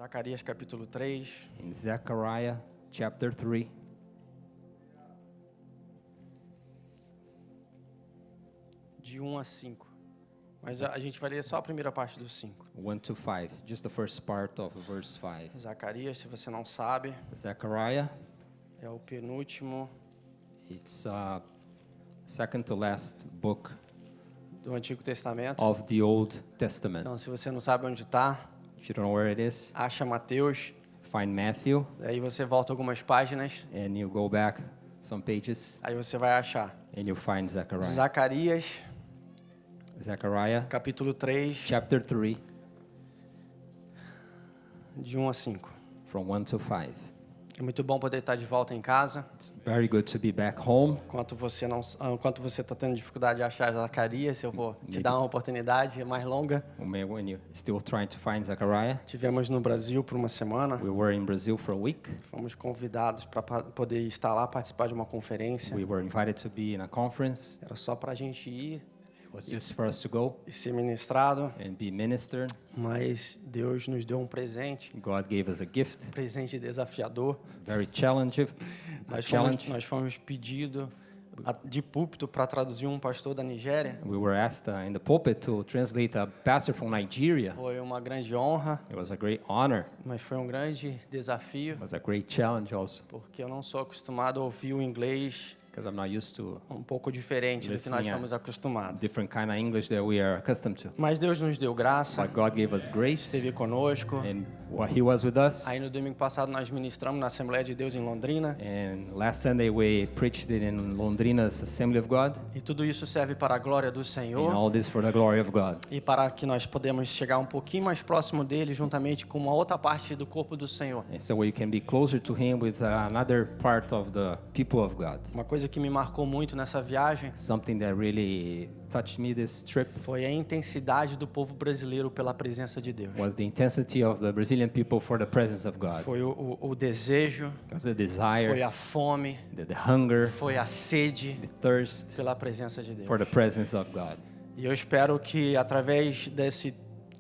Zacarias capítulo 3. In Zechariah chapter 3, De 1 a 5. Mas a gente vai ler só a primeira parte do 5. 1 to 5, just the first part of verse 5. Zacarias, se você não sabe, Zechariah, é o penúltimo it's second to last book do Antigo Testamento. of the Old Testament. Então, se você não sabe onde está, If you don't know where it is, acha Mateus. find Matthew, Aí você volta algumas páginas, and you go back some pages, aí você vai achar. and you find Zechariah. Zacarias, Zechariah capítulo 3, chapter 3, de 1 a 5. from 1 to 5. É muito bom poder estar de volta em casa. It's very good to be back home. Enquanto você está tendo dificuldade de achar Zacarias, eu vou te dar uma oportunidade mais longa. When you're still trying to find Zechariah, Tivemos no Brasil por uma semana. we were in Brazil for a week. Fomos convidados para poder estar lá, participar de uma conferência. We were invited to be in a conference. Era só para a gente ir It was just for us to go e ser ministrado, and be ministered. mas Deus nos deu um presente, God gave us a gift, um presente desafiador. very challenging. Nós fomos pedidos de púlpito para traduzir um pastor da Nigéria. We were asked in the pulpit to translate a pastor from Nigeria. Foi uma grande honra, It was a great honor. mas foi um grande desafio, It was a great challenge also, porque eu não sou acostumado a ouvir o inglês because I'm not used to um pouco diferente do que nós Listening a estamos acostumados. different kind of English that we are accustomed to. Mas Deus nos deu graça, But God gave us grace, esteve conosco. and He was with us. Aí no domingo passado nós ministramos na Assembleia de Deus em Londrina. And last Sunday we preached it in Londrina's Assembly of God. E tudo isso serve para a glória do And Senhor all this for the glory of God. e para que nós podemos chegar um pouquinho mais próximo dele, juntamente com uma outra parte do corpo do Senhor. And so we can be closer to Him with another part of the people of God. Uma coisa que me marcou muito nessa viagem Something that really touched me this trip foi a intensidade do povo brasileiro pela presença de Deus. was the intensity of the Brazilian people for the presence of God. Foi o desejo, It was the desire, foi a fome, the hunger, foi a sede the thirst pela presença de Deus. for the presence of God. E eu espero que através desse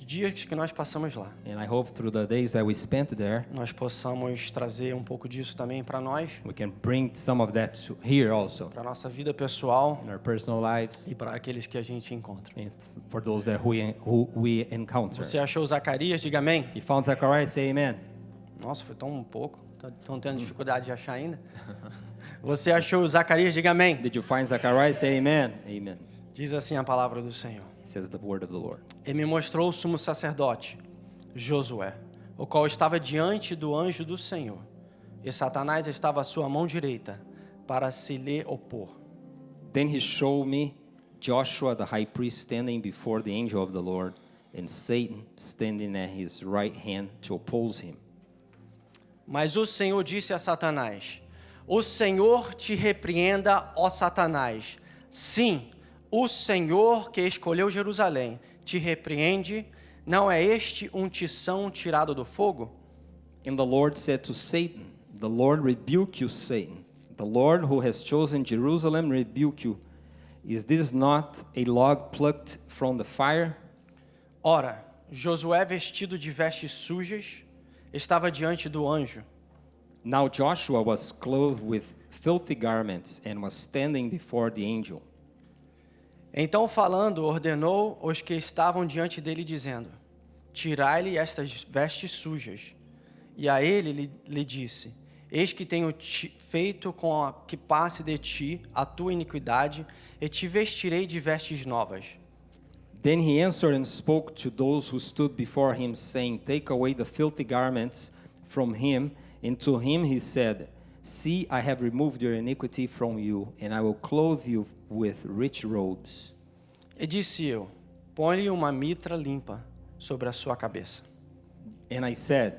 dias que nós passamos lá, And I hope through the days that we spent there, nós possamos trazer um pouco disso também para nós, we can bring some of that to here also, para nossa vida pessoal in our personal lives, e para aqueles que a gente encontra. and for those that who we encounter. Você achou Zacarias? Diga amém. You found Zechariah? Say amen. Nossa, foi tão pouco. Estão tendo dificuldade de achar ainda? Você achou Zacarias? Diga amém. Did you find Zechariah? Say amen. Amen. Diz assim a palavra do Senhor. Says the word of the Lord. E me mostrou o sumo sacerdote, Josué, o qual estava diante do anjo do Senhor. E Satanás estava à sua mão direita, para se lhe opor. Then he showed me Joshua the high priest standing before the angel of the Lord, and Satan standing at his right hand to oppose him. Mas o Senhor disse a Satanás: O Senhor te repreenda, ó Satanás. Sim, o Senhor que escolheu Jerusalém te repreende. Não é este um tição tirado do fogo? And the Lord said to Satan, the Lord rebuke you, Satan. The Lord who has chosen Jerusalem rebuke you. Is this not a log plucked from the fire? Ora, Josué, vestido de vestes sujas, estava diante do anjo. Now Joshua was clothed with filthy garments and was standing before the angel. Então, falando, ordenou os que estavam diante dele, dizendo: Tirai-lhe estas vestes sujas. E a ele lhe disse: Eis que tenho feito com que passe de ti a tua iniquidade, e te vestirei de vestes novas. Then he answered and spoke to those who stood before him, saying, Take away the filthy garments from him. And to him he said, See, I have removed your iniquity from you, and I will clothe you with rich robes. E disse eu: Põe-lhe uma mitra limpa sobre a sua cabeça. And I said,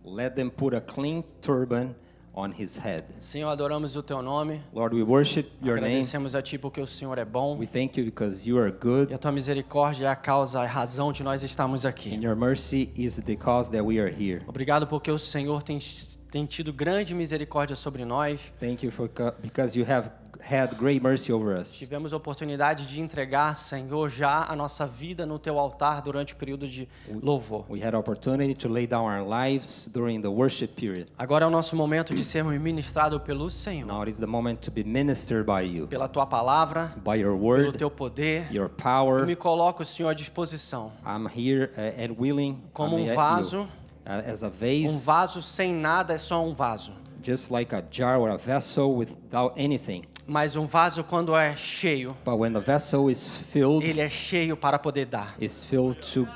Let them put a clean turban on his head. Senhor, adoramos o teu nome. Lord, we worship your name. Agradecemos a ti porque o Senhor é bom. We thank you because you are E good, a tua misericórdia é a causa, a razão de nós estarmos aqui. and your mercy is the cause that we are here. Obrigado porque o Senhor tem tido grande misericórdia sobre nós. Thank you because you have had great mercy over us. Tivemos a oportunidade de entregar, Senhor, já a nossa vida no teu altar durante o período de louvor. We had opportunity to lay down our lives during the worship period. Agora é o nosso momento de sermos ministrados pelo Senhor, Now it is the moment to be ministered by you, pela tua palavra, by your pelo word, teu poder. your Eu power. me coloco, Senhor, à disposição, I'm here and willing como I'm at vaso, you. As a vase, vaso sem nada é só um vaso. just like a jar or a vessel without anything. Mas um vaso, quando é cheio, But when the vessel is filled, ele é cheio para poder dar. it's filled to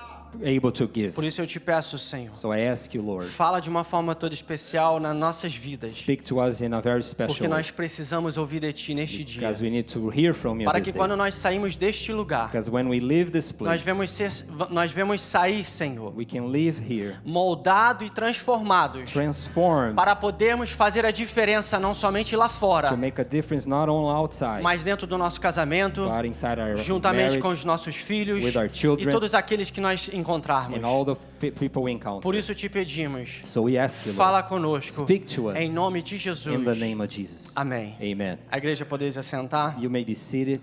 able to give. Por isso eu te peço, Senhor, So I ask you, Lord, fala de uma forma toda especial nas nossas vidas, speak to us in a very porque special way, nós precisamos ouvir de Ti neste dia, because we need to hear from you para this que day. quando nós saímos deste lugar, Because when we leave this nós place, vemos sair, Senhor, we can live here, moldados e transformados, transformed para podermos fazer a diferença não somente lá fora, to make a difference not only outside, mas dentro do nosso casamento, but inside our juntamente com marriage os nossos filhos with our children, e todos aqueles que nós encontrarmos. and all the people we encounter. Por isso te pedimos, So we ask you, fala Lord, conosco, speak to us em nome de Jesus. in the name of Jesus. Amém. Amen. A igreja podeis assentar. You may be seated.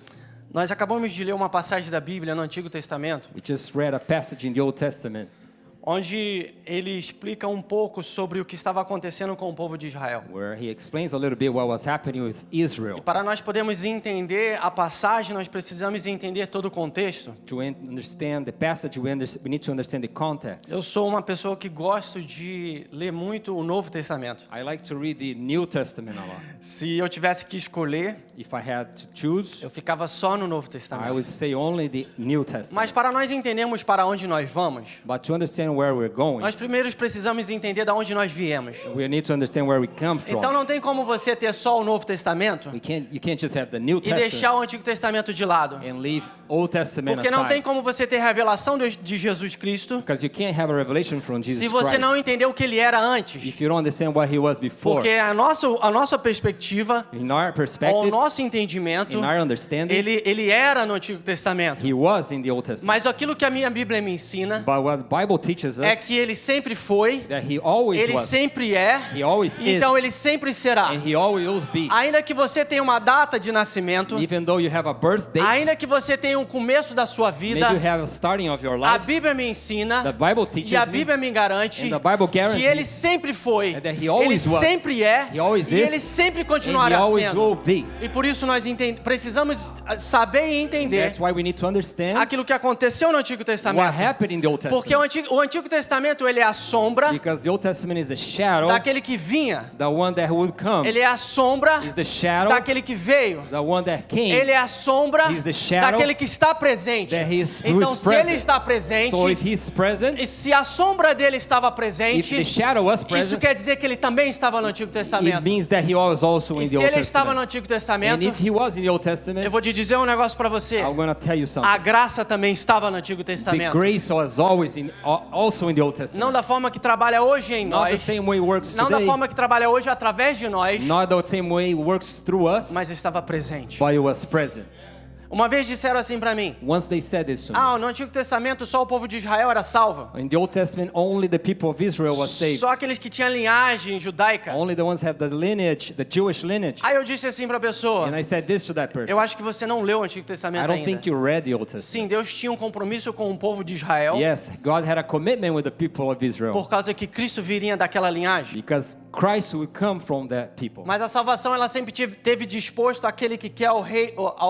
Nós acabamos de ler uma passagem da Bíblia no Antigo Testamento, We just read a passage in the Old Testament onde ele explica um pouco sobre o que estava acontecendo com o povo de Israel. where he explains a little bit what was happening with Israel. Para nós podermos entender a passagem, nós precisamos entender todo o contexto. To understand the passage, we need to understand the context. Eu sou uma pessoa que gosto de ler muito o Novo Testamento. I like to read the New Testament a lot. Se eu tivesse que escolher, If I had to choose, eu ficava só no Novo I Testamento. would say only the New Mas Testament. para nós entendermos para onde nós vamos, But to understand where we're going, nós primeiro precisamos entender de onde nós viemos. we need to understand where we come from. Então não tem como você ter só o Novo Testamento You can't just have the New e Testament deixar o Antigo Testamento de lado. and leave Old Testament Porque não tem aside. como você ter revelação de Jesus Cristo Because you can't have a revelation from se Jesus você não Christ entender o que ele era antes. if you don't understand what he was before. Porque a nossa perspectiva, In our o perspective, nosso entendimento, in our understanding, ele era no Antigo Testamento. he was in the Old Testament. Mas aquilo que a minha Bíblia me ensina But what the Bible teaches é us que ele sempre foi, that he always ele was, sempre é, he always então is, ele sempre será. and he always will be. Ainda que você tenha uma data de nascimento, Even though you have a birth date, ainda que você tenha um começo da sua vida, maybe you have a starting of your a life, Bíblia me ensina the Bible e a teaches me Bíblia me garante and the Bible que ele guarantees sempre foi, that he ele always was, sempre é he always e is, ele sempre and he continuará always sendo. will be. E por isso nós precisamos saber e entender That's why we need to understand aquilo que aconteceu no Antigo what Testamento. happened in the Old Porque Testament. o Antigo Testamento ele é a sombra Because the Old Testament is the shadow, daquele que vinha. the one that would come. Ele é a sombra Is the shadow, daquele que veio. the one that came. Ele é a sombra He's the shadow daquele que está presente. that he is Então, who is se ele present. está presente, So if he's present, e se a sombra dele estava if presente, the shadow was isso present, quer dizer que ele também estava no Antigo it Testamento. means that he was also E in se the Old ele estava no Testament. Antigo And Testamento, if he was in the Old eu Testament, vou te dizer um negócio para você. I'm going to tell you A something. graça também estava no Antigo The Testamento. grace was always also in the Old Não Testament. da forma que trabalha hoje em Not the nós, same way it works não da today, forma que trabalha hoje através de nós, not the same way it works through us, mas estava presente. but it was present. Uma vez disseram assim para mim: Once they said this to me. no Antigo Testamento só o povo de Israel era salvo. In the Old Testament, only the people of Israel was saved. Só aqueles que tinham linhagem judaica. Only the ones have the lineage, the Jewish lineage. Aí eu disse assim para a pessoa: And I said this to that eu person. acho que você não leu o Antigo I Testamento don't ainda. think you read the Old Testament. Sim, Deus tinha um compromisso com o povo de Israel, Yes, God had a commitment with the people of Israel por causa que Cristo viria daquela linhagem. because Christ would come from that people. Mas a salvação ela sempre teve disposto àquele que quer ao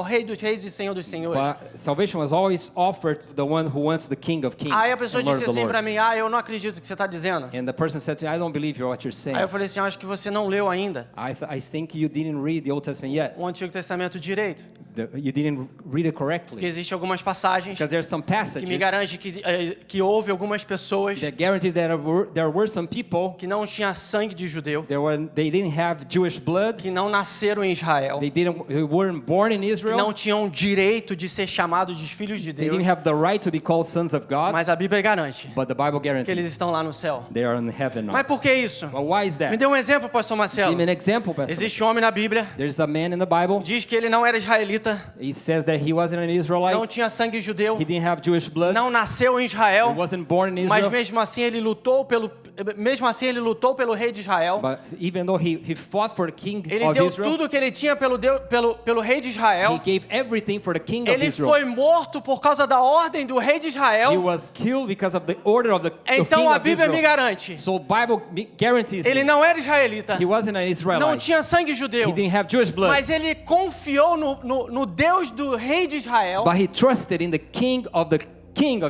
rei dos reis e Senhor dos senhores. But salvation was always offered to the one who wants the King of Kings Aí a pessoa and Lord disse of the assim para Lords. mim: eu não acredito no que você está dizendo. And the person said to me, I don't believe what you're saying. Aí eu falei assim: acho que você não leu ainda I think you didn't read the Old Testament yet. o Antigo Testamento direito. You didn't read it Porque correctly. existem algumas passagens Because there's some que me passages garante que houve algumas pessoas that guarantees that there were some people, que não tinham sangue de judeu, they didn't have Jewish blood, que não nasceram em Israel, they weren't born in que Israel, não tinham direito de ser chamados de filhos de they Deus, didn't have the right to be called sons of God, mas a Bíblia garante but the Bible que eles guarantees estão lá no céu. they are in heaven now. Mas por que isso? But why is Me that? dê um exemplo, pastor Marcelo. Give me an example, Pastor. Existe um homem na Bíblia, There's a man in the Bible. diz que ele não era israelita, He says that he wasn't an Israelite. não tinha sangue judeu, He didn't have Jewish blood. não nasceu em He Israel, wasn't born in mas Israel. mesmo assim ele lutou pelo rei de Israel. Israel. But even though he fought for the king Ele of deu Israel, tudo que ele tinha pelo rei de he Israel. gave everything for the king of Ele Israel. foi morto por causa da ordem do rei de He Israel. was killed because of the order of the king Então a of Bíblia me Israel. garante, So Bible guarantees ele me não era israelita, he wasn't an não Israelite. tinha sangue He judeu, didn't have Jewish blood. mas ele confiou no Deus do rei de Israel, But he trusted in the king of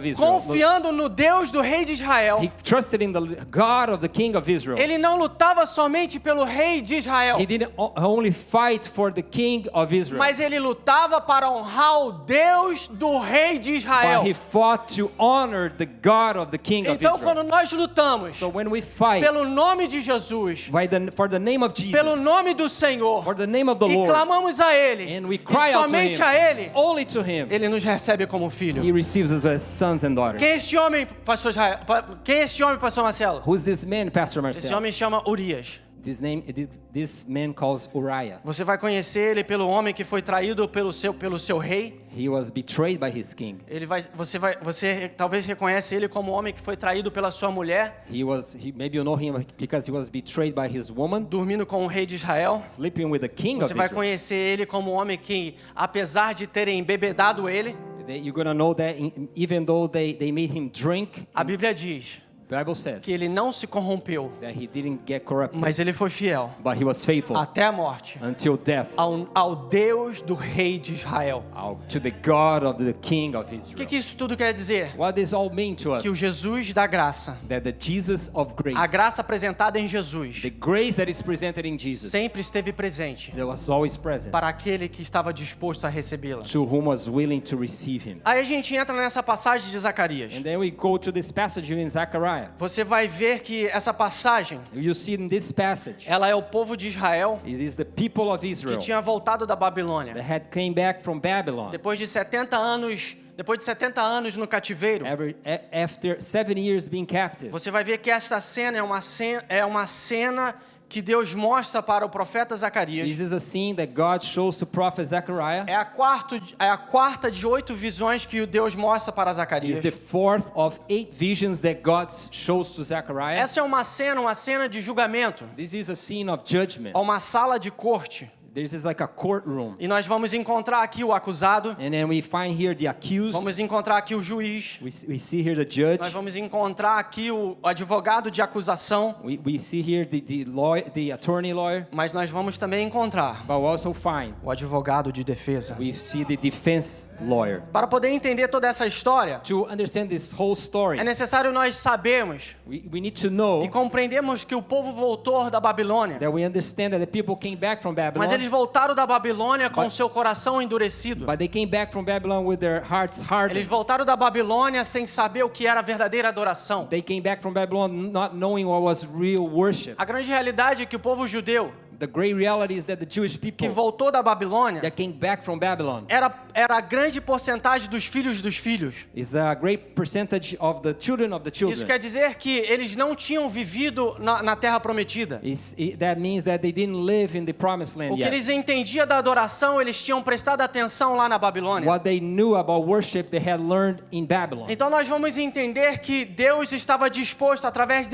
Israel. confiando no Deus do rei de Israel. He trusted in the God of the king of Israel. Ele não lutava somente pelo rei de Israel, He didn't only fight for the king of Israel, mas ele lutava para honrar o Deus do rei de Israel. but he fought to honor the God of the king of Então, Israel. quando nós lutamos So when we fight pelo nome de Jesus, for the name of Jesus, pelo nome do Senhor, for the name of the e Lord, clamamos a Ele, and we e cry out to somente him, a Ele, only to him, Ele nos recebe como filho. he receives us as sons and daughters. Quem é este homem, pastor Israel? Quem é este homem, pastor Marcelo? Who's this man, Pastor Esse Marcel? homem chama Urias. This man calls Uriah. Você vai conhecer ele pelo homem que foi traído pelo seu rei. He was betrayed by his king. Você talvez reconhece ele como homem que foi traído pela sua mulher, Maybe you know him because he was betrayed by his woman, dormindo com o rei de Israel. sleeping with the king of Você vai Israel. conhecer ele como homem que, apesar de terem embebedado ele, You're gonna know that even though they made him drink, a Bíblia diz the Bible says que ele não se corrompeu, that he didn't get corrupted, mas ele foi fiel but he was faithful até a morte until death ao Deus do rei de Israel. to the God of the king of O Israel. que isso tudo quer dizer? What does all mean to us? Que o Jesus da graça, That the Jesus of grace, a graça apresentada em Jesus, the grace that is presented in Jesus, sempre esteve presente that was always present para aquele que estava disposto a recebê-la. to whom was willing to receive him. Aí a gente entra nessa passagem de Zacarias. And then we go to this passage in Zechariah. Você vai ver que essa passagem, You see in this passage, ela é o povo de Israel it is the people of que Israel tinha voltado da Babilônia. that had came back from Babylon Depois de 70 anos no cativeiro, after 7 years being captive. você vai ver que essa cena é uma cena que Deus mostra para o profeta Zacarias. This is a scene that God shows to prophet Zechariah. É a quarta de 8 visões que o Deus mostra para It's Zacarias. the fourth of 8 visions that God shows to Zechariah. Essa é uma cena de julgamento, This is a scene of judgment. uma sala de corte. This is like a courtroom. E nós vamos encontrar aqui o acusado, And then we find here the accused. vamos encontrar aqui o juiz, We see here the judge. nós vamos encontrar aqui o advogado de acusação, We see here the attorney lawyer. mas nós vamos também encontrar But we also find o advogado de defesa. we see the defense lawyer. Para poder entender toda essa história, To understand this whole story, é necessário nós sabermos we need to know e compreendermos que o povo voltou da Babilônia. that we understand that the people came back from Mas Babylon, eles voltaram da Babilônia com seu coração endurecido. but they came back from Babylon with their hearts Eles hardened. voltaram da Babilônia sem saber o que era a verdadeira adoração. They came back from Babylon not knowing what was real worship. A grande realidade é que o povo judeu The great reality is that the Jewish que people voltou da Babilônia that came back from Babylon era a grande porcentagem dos filhos. is a great percentage of the children of the Isso children. quer dizer que eles não tinham vivido na terra prometida. That means that they didn't live in the promised O land que yet. eles entendiam da adoração, eles tinham prestado atenção lá na Babilônia. What they knew about worship, they had learned in Babylon. Então nós vamos entender que Deus estava disposto, através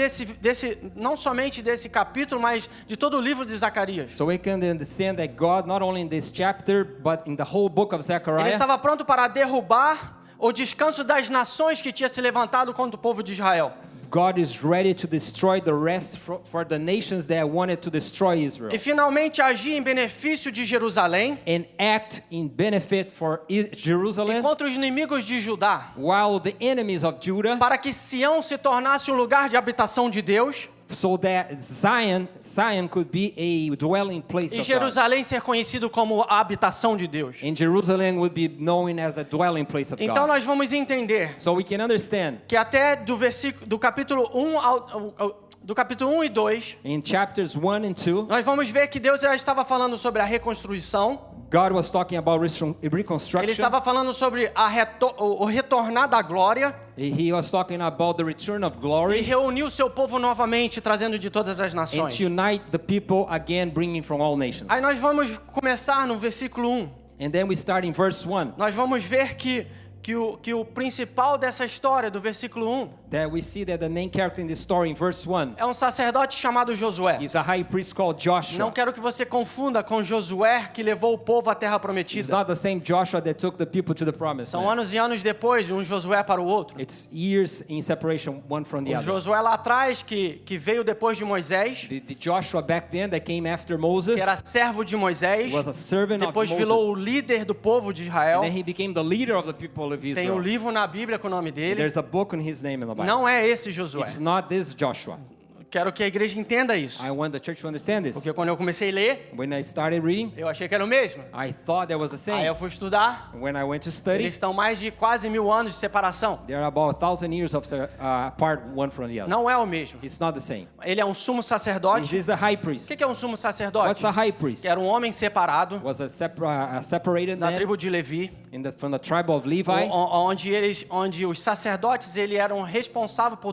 não somente desse capítulo, mas de todo o livro de Zacarias. So we can understand that God, not only in this chapter, but in the whole book of Ele Zechariah, estava pronto para derrubar o descanso das nações que tinha se levantado contra o povo de Israel. God is ready to destroy the rest for the nations that wanted to destroy Israel E finalmente agir em benefício de Jerusalém and act in benefit for e Jerusalem, contra os inimigos de Judá, while the enemies of Judah, para que Sião se tornasse um lugar de habitação de Deus so that Zion could be a dwelling place e of God. Jerusalém ser conhecido como a habitação de Deus. And Jerusalem would be known as a dwelling place of Então God. nós vamos entender So we can understand que até do capítulo 1 e 2, in chapters 1 and 2, nós vamos ver que Deus já estava falando sobre a reconstrução, God was talking about ele reconstruction. estava falando sobre o retornar da glória He was talking about the return of e glory reunir o seu povo novamente, trazendo de todas as and nações. to unite the people again, bringing from all nations. Aí nós vamos começar no versículo 1. And then we start in verse 1. Nós vamos ver que que o principal dessa história, do versículo 1, that we see that the main character in this story in verse 1 é um sacerdote chamado Josué. is a high priest called Não Joshua. quero que você confunda com Josué que levou o povo à terra It's prometida. not the same Joshua that took the people to the promised São land. anos e anos depois, de um Josué para o outro. It's years in separation one from the O other. Josué lá atrás, que veio depois de Moisés, The Joshua back then that came after Moses que era servo de Moisés, was a servant of depois Moses. virou o líder do povo de Israel. And then he became the leader of the people of Tem um Israel. livro na Bíblia com o nome dele. There's a book in his name in the Bible. Não é esse Josué. It's not this Joshua. Quero que a igreja entenda isso. I want the church to understand this. Porque quando eu comecei a ler, When I started reading, eu achei que era o mesmo. I thought that was the Aí same. eu fui estudar. When I went to study, Eles estão mais de quase 1000 anos de separação. there are about 1,000 years of apart one from the other. Não é o mesmo. It's not the same. Ele é um sumo This sacerdote. is the high O priest. que é um sumo sacerdote? What's a high priest? Que era um homem separado Was a separated da man tribo de Levi, from the tribe of Levi, onde os sacerdotes eram responsáveis por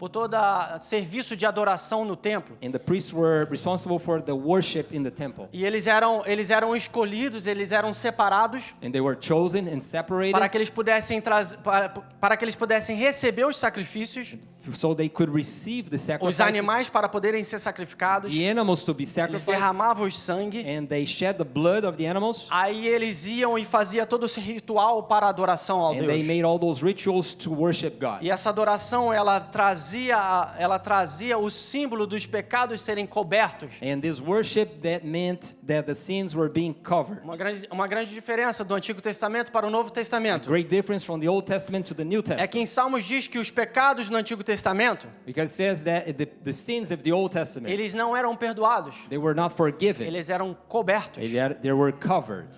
toda serviço de adoração no templo. and the priests were responsible for the worship in the temple. E eles eram escolhidos, eles eram separados And they were chosen and separated para que eles pudessem receber os sacrifícios, so they could receive the os sacrifices, animais para poderem ser sacrificados. the animals to be Eles sacrificed, derramavam o sangue. and they shed the blood of the animals, Aí eles iam e faziam todo esse ritual para a adoração ao and they Deus. made all those rituals to worship God. E essa adoração, ela trazia o símbolo dos pecados serem cobertos. And this worship, that meant that the sins were being covered. Uma grande diferença do Antigo Testamento para o Novo Testamento Great difference from the Old Testament to the New é que Testament. em Salmos diz que os pecados no Antigo Testamento, Because it says that the sins of the Old Testament, eles não eram perdoados, they were not forgiven. eles eram cobertos. They were covered.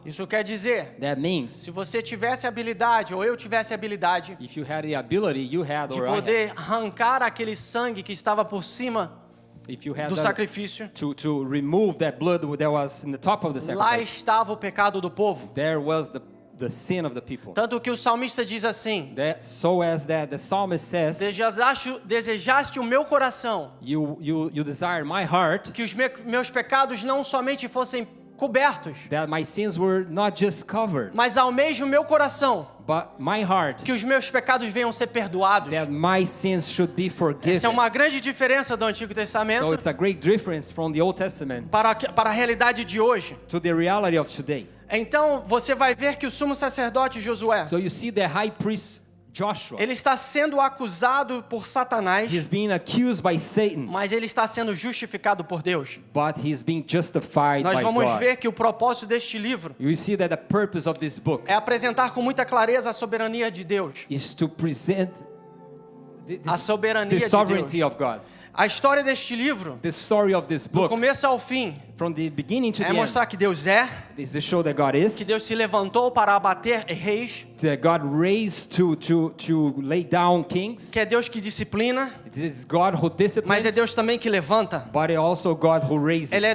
Isso quer dizer, That means se você tivesse habilidade, ou eu tivesse habilidade, if you had the ability, you had de or I had, poder arrancar aquele sangue que estava por cima if you had do the, sacrifício, to remove that blood that was in the top of the lá sacrifice, estava o pecado do povo. there was the sin of the people. Tanto que o salmista diz assim: So as that the psalmist says, desejaste o meu coração, you desire my heart, que os meus pecados não somente fossem cobertos, that my sins were not just covered, mas almeja o meu coração, but my heart, que os meus pecados venham ser perdoados. that my sins should be forgiven. Essa é uma grande diferença do Antigo Testamento So it's a great difference from the Old Testament para a realidade de hoje. to the reality of today. Então você vai ver que o sumo sacerdote Josué, So you see the high priest Joshua, ele está sendo acusado por Satanás, he's being accused by Satan, mas ele está sendo justificado por Deus. but he's being justified Nós by vamos God. ver que o propósito deste livro You see that the purpose of this book é apresentar com muita clareza a soberania de Deus. is to present A soberania the de sovereignty Deus. of God. A história deste livro, The story of this do book, começo ao fim, from the beginning to é the end, mostrar que Deus é, is to show that God que is, Deus se levantou para abater reis, that God raised to lay down kings. que é Deus que disciplina, It is God who disciplines, mas é Deus também que levanta. but it also God who raises. Ele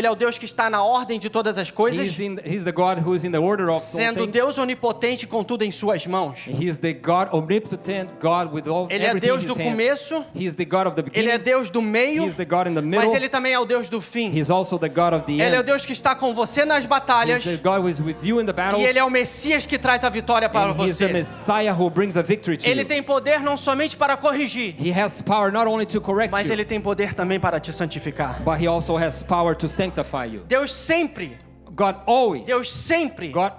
é o Deus que está na ordem de todas as coisas, He's the God who is in the order of all sendo things. Deus onipotente com tudo em suas mãos. He's the God, omnipotent God with all Ele é everything Deus in his do hands. começo, He is the God of the Ele beginning. é Deus do meio, He is the God in the middle. mas Ele também é o Deus do fim. He's also the God of the Ele é o end. Deus que está com você nas batalhas, He's the God who is with you in the battles. e Ele é o Messias que traz a vitória para And He's the você. Messiah who brings a victory to Ele you. tem poder não somente para corrigir, He has power not only to correct mas you, Ele tem poder também para te santificar. but He also has power to sanctify you. Deus sempre, God always, e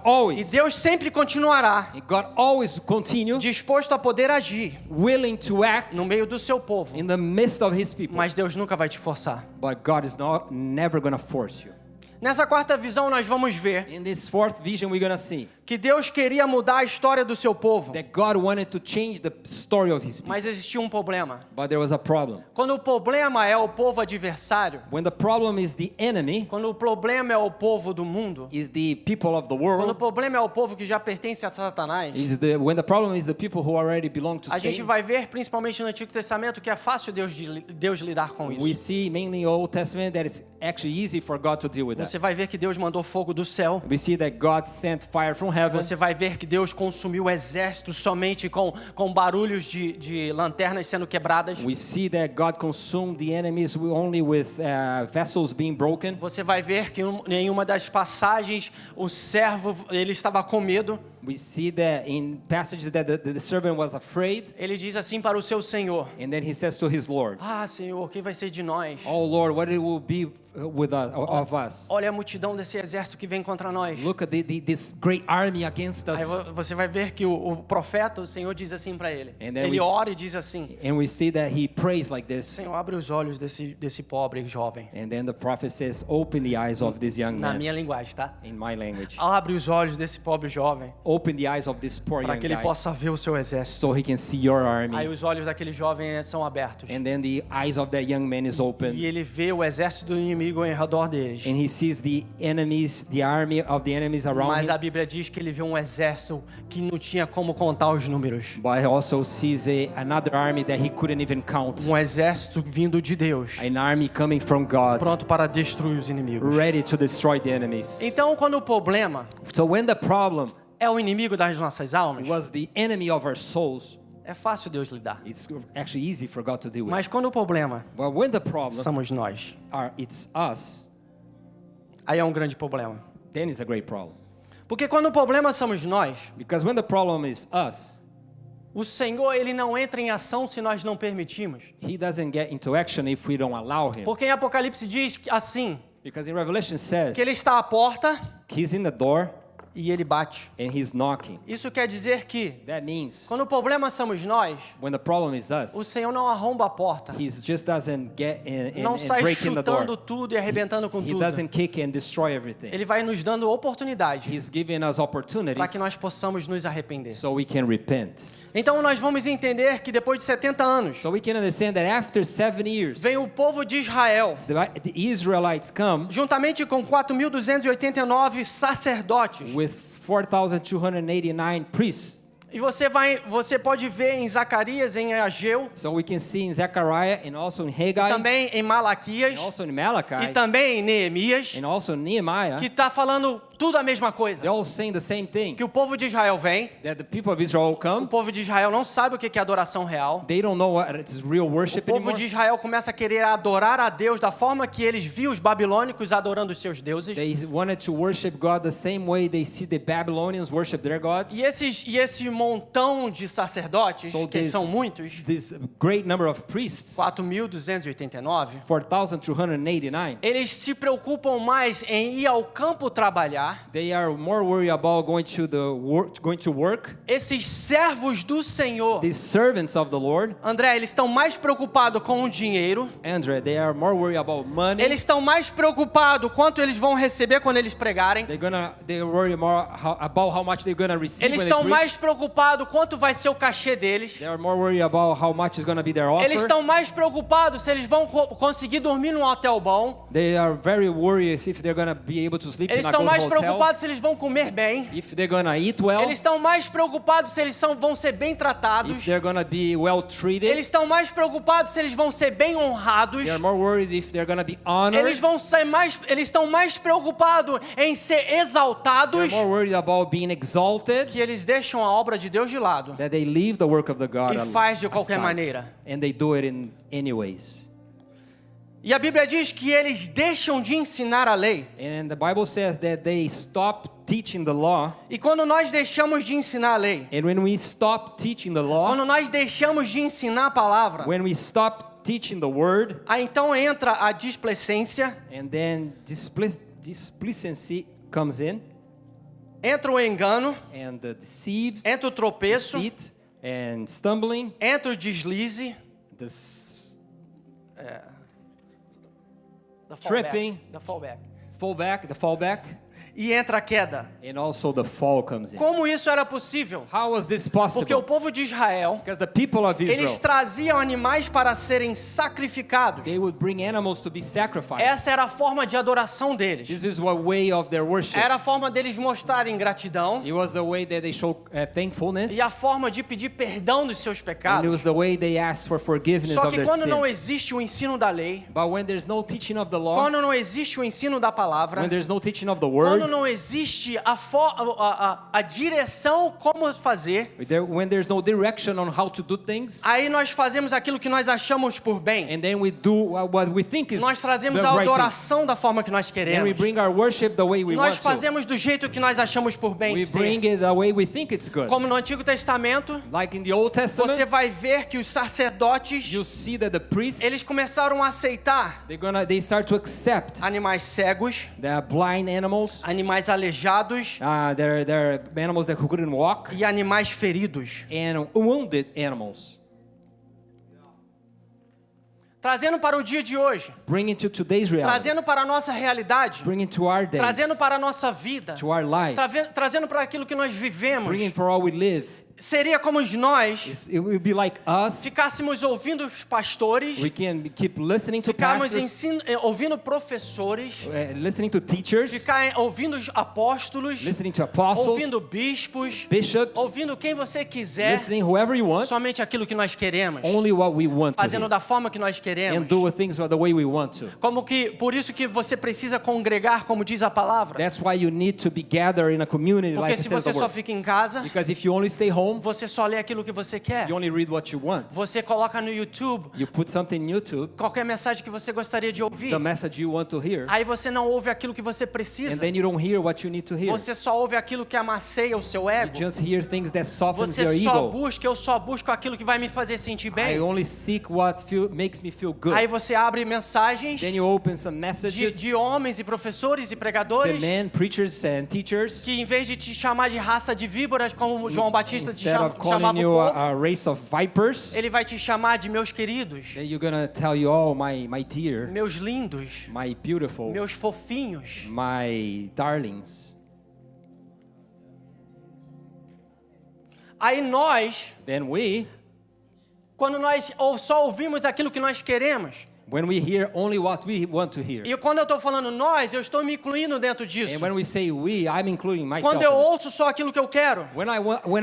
always, Deus sempre continuará and God always continue disposto a poder agir willing to act no meio do seu povo, in the midst of His people. mas Deus nunca vai te forçar. But God is never going to force you. Nessa quarta visão nós vamos ver In this fourth vision, we're going to see que Deus queria mudar a história do seu povo, that God wanted to change the story of His people. mas existia um problema. But there was a problem. Quando o problema é o povo adversário, When the problem is the enemy, quando o problema é o povo do mundo, is the people of the quando o world, problema é o povo que já pertence a Satanás, when the problem is the people who already belong to a gente Satan, vai ver, principalmente no Antigo Testamento, que é fácil Deus lidar com we isso. see mainly in the Old Testament that it's actually easy for God to deal with that. Você vai ver que Deus mandou fogo do céu. We see that God sent fire from heaven. Você vai ver que Deus consumiu o exército somente com barulhos de lanternas sendo quebradas. We see that God consumed the enemies only with vessels being broken. Você vai ver que em uma das passagens o servo ele estava com medo. We see that in passages that the servant was afraid, Ele diz assim para o seu senhor: and then he says to his Lord, Ah, Senhor, o que vai ser de nós? "Oh Lord, what it will be with us, of us? Olha a multidão desse exército que vem contra nós. Look at this great army against Aí us." você vai ver que o profeta, o Senhor diz assim para ele. And then Ele we- ora e diz assim: And we see that he prays like this. Senhor, abre os olhos desse pobre jovem. And then the prophet says, "Open the eyes of this young Na man." minha linguagem, tá? In my language, Abre os olhos desse pobre jovem open the eyes of this poor para young que ele guy, possa ver o seu exército. so he can see your Aí army. os olhos daquele jovem são abertos. And then the eyes of that young man is open. E ele vê o exército do inimigo em redor deles. And he sees the enemies, the army of the enemies around Mas a him. Bíblia diz que ele vê um exército que não tinha como contar os números. But he also sees another army that he couldn't even count. Um exército vindo de Deus, An army coming from God, pronto para destruir os inimigos. ready to destroy the enemies. Então, quando o problema So when the problem é o inimigo das nossas almas, was the enemy of our souls, é fácil Deus lidar. it's actually easy for God to deal with. Mas quando o problema But when the problem somos nós, it's us, aí é um grande problema. then it's a great problem. Porque quando o problema somos nós, Because when the problem is us, o Senhor ele não entra em ação se nós não permitirmos. he doesn't get into action if we don't allow him. Porque em Apocalipse diz assim, Because in Revelation says que ele está à porta he's in the door e ele bate. and he's knocking. Isso quer dizer que That means quando o problema somos nós, when the problem is o us, Senhor não arromba a porta. he just doesn't get in Não and sai break in the door. chutando tudo e arrebentando com He tudo. doesn't kick and destroy everything. Ele vai nos dando oportunidade He's giving us para opportunities que nós possamos nos arrepender. so we can repent. Então nós vamos entender que depois de 70 anos, So we can understand that after 7 years, vem o povo de Israel, the Israelites come juntamente com 4.289 sacerdotes. with 4,289 priests. E você pode ver em Zacarias, em Ageu, So we can see in Zechariah and also in Haggai também em Malaquias and also in e Malachi também em Neemias, and also in Nehemiah. que está falando tudo a mesma coisa. They're all saying the same thing. Que o povo de Israel vem, That the people of Israel o come, povo de Israel não sabe o que é adoração real. they don't know what is real O worship povo anymore. de Israel começa a querer adorar a Deus da forma que eles viam os babilônicos adorando os seus deuses. They wanted to worship God the same way they see the Babylonians worship their gods. E esse montão de sacerdotes, So que são muitos, this great number of priests, 4.289, 4,289, eles se preocupam mais em ir ao campo trabalhar. they are more worried about going to work. Esses servos do Senhor, These servants of the Lord, André, eles estão mais preocupados com o dinheiro. Andrea, they are more worried about money. Eles estão mais preocupados quanto eles vão receber quando eles pregarem. They worry more about how much they're gonna receive Eles when they estão preach. mais preocupados quanto vai ser o cachê deles. They are more worried about how much is gonna be their offer. Eles estão mais preocupados se eles vão conseguir dormir num hotel bom. They are very worried if they're gonna be able to sleep Eles in a estão good mais hotel. preocupados se eles vão comer bem. If they're gonna eat well. Eles estão mais preocupados se eles vão ser bem tratados. If they're gonna be well treated. Eles estão mais preocupados se eles vão ser bem honrados. They are more worried if they're gonna be honored. Eles estão mais preocupados em ser exaltados, They're more worried about being exalted. que eles deixam a obra de Deus de lado That they leave the work of the God e faz de qualquer aside. maneira. And they do it in any ways. E a Bíblia diz que eles deixam de ensinar a lei. And the Bible says that they stop teaching the law. E quando nós deixamos de ensinar a lei, And when we stop teaching the law, quando nós deixamos de ensinar a palavra, when we stop teaching the word, aí então entra a displicência, and then displicency comes in, entra o engano, and the deceit, entra o tropeço, and stumbling, entra o deslize, tripping, the fallback, e entra a queda. and also the fall comes in. Como isso era possível? How was this Porque o possible? povo de Israel, Because the people of eles Israel, traziam animais para serem sacrificados. they would bring animals to be sacrificed. Essa era a forma de adoração deles. This is a way of their worship. Era a forma deles mostrarem gratidão It was the way that they show thankfulness, e a forma de pedir perdão dos seus and it pecados. was the way they asked for forgiveness Só of que their quando não sin. existe o ensino da lei, But when there's no teaching of the law, quando não existe o ensino da palavra, when there's no teaching of the quando word, não existe a direção como fazer, when there's no direction on how to do things, aí nós fazemos aquilo que nós achamos por bem. and then we do what we think is Nós trazemos the a right thing. adoração da forma que nós And we queremos. bring our worship the way we Nós want to. fazemos do jeito que nós achamos por bem We ser. bring it the way we think it's good. Como no Antigo Testamento, Like in the Old Testament, você vai ver que os sacerdotes, you see that the priests, eles começaram a aceitar they start to accept animais cegos, the blind animals, animais aleijados they're animals that couldn't walk, e animais feridos. and wounded animals. Trazendo para o dia de hoje, Bring it to today's reality. trazendo para a nossa realidade, Bring it to our days, trazendo para a nossa vida, to our lives. trazendo para aquilo que nós vivemos. Bring it for all we live. Seria como nós It will be like us. ficássemos ouvindo os pastores, We can keep listening to ficarmos pastors, ouvindo professores, listening to teachers, ficar ouvindo os apóstolos, listening to apostles, ouvindo bispos, bishops, ouvindo quem você quiser, listening whoever you want, somente aquilo que nós queremos, only what we want to fazendo hear, da forma que nós and queremos. do things the way we want to. Como que por isso que você precisa congregar, como diz a palavra. That's why you need to be gathered in a community Porque like it se says você the só word. fica em casa, Because if you only stay home, você só lê aquilo que você quer. you only read what you want. Você coloca no YouTube You put something on YouTube, qualquer mensagem que você gostaria de ouvir. the message you want to hear, Aí você não ouve aquilo que você and precisa. then you don't hear what you need to hear. Você só ouve aquilo que amasseia o seu You ego. just hear things that softens Você your só ego. busca, eu só busco aquilo que vai me fazer sentir I bem. only seek what makes me feel good. Aí você abre mensagens Then you open some messages, de homens e professores e the pregadores men, preachers and teachers, que em vez de te chamar de raça de víboras, como João Batista te instead of chamava calling o you povo, a race of vipers, ele vai te chamar de meus queridos, then you're gonna tell you, oh, my dear, meus lindos, my beautiful, meus fofinhos. my darlings. Aí nós, Then we, quando nós só ouvimos aquilo que nós queremos, when we hear only what we want to hear, e quando eu estou falando nós, eu estou me incluindo dentro disso. and when we say we, I'm including myself. Quando eu in this. ouço só aquilo que eu quero, When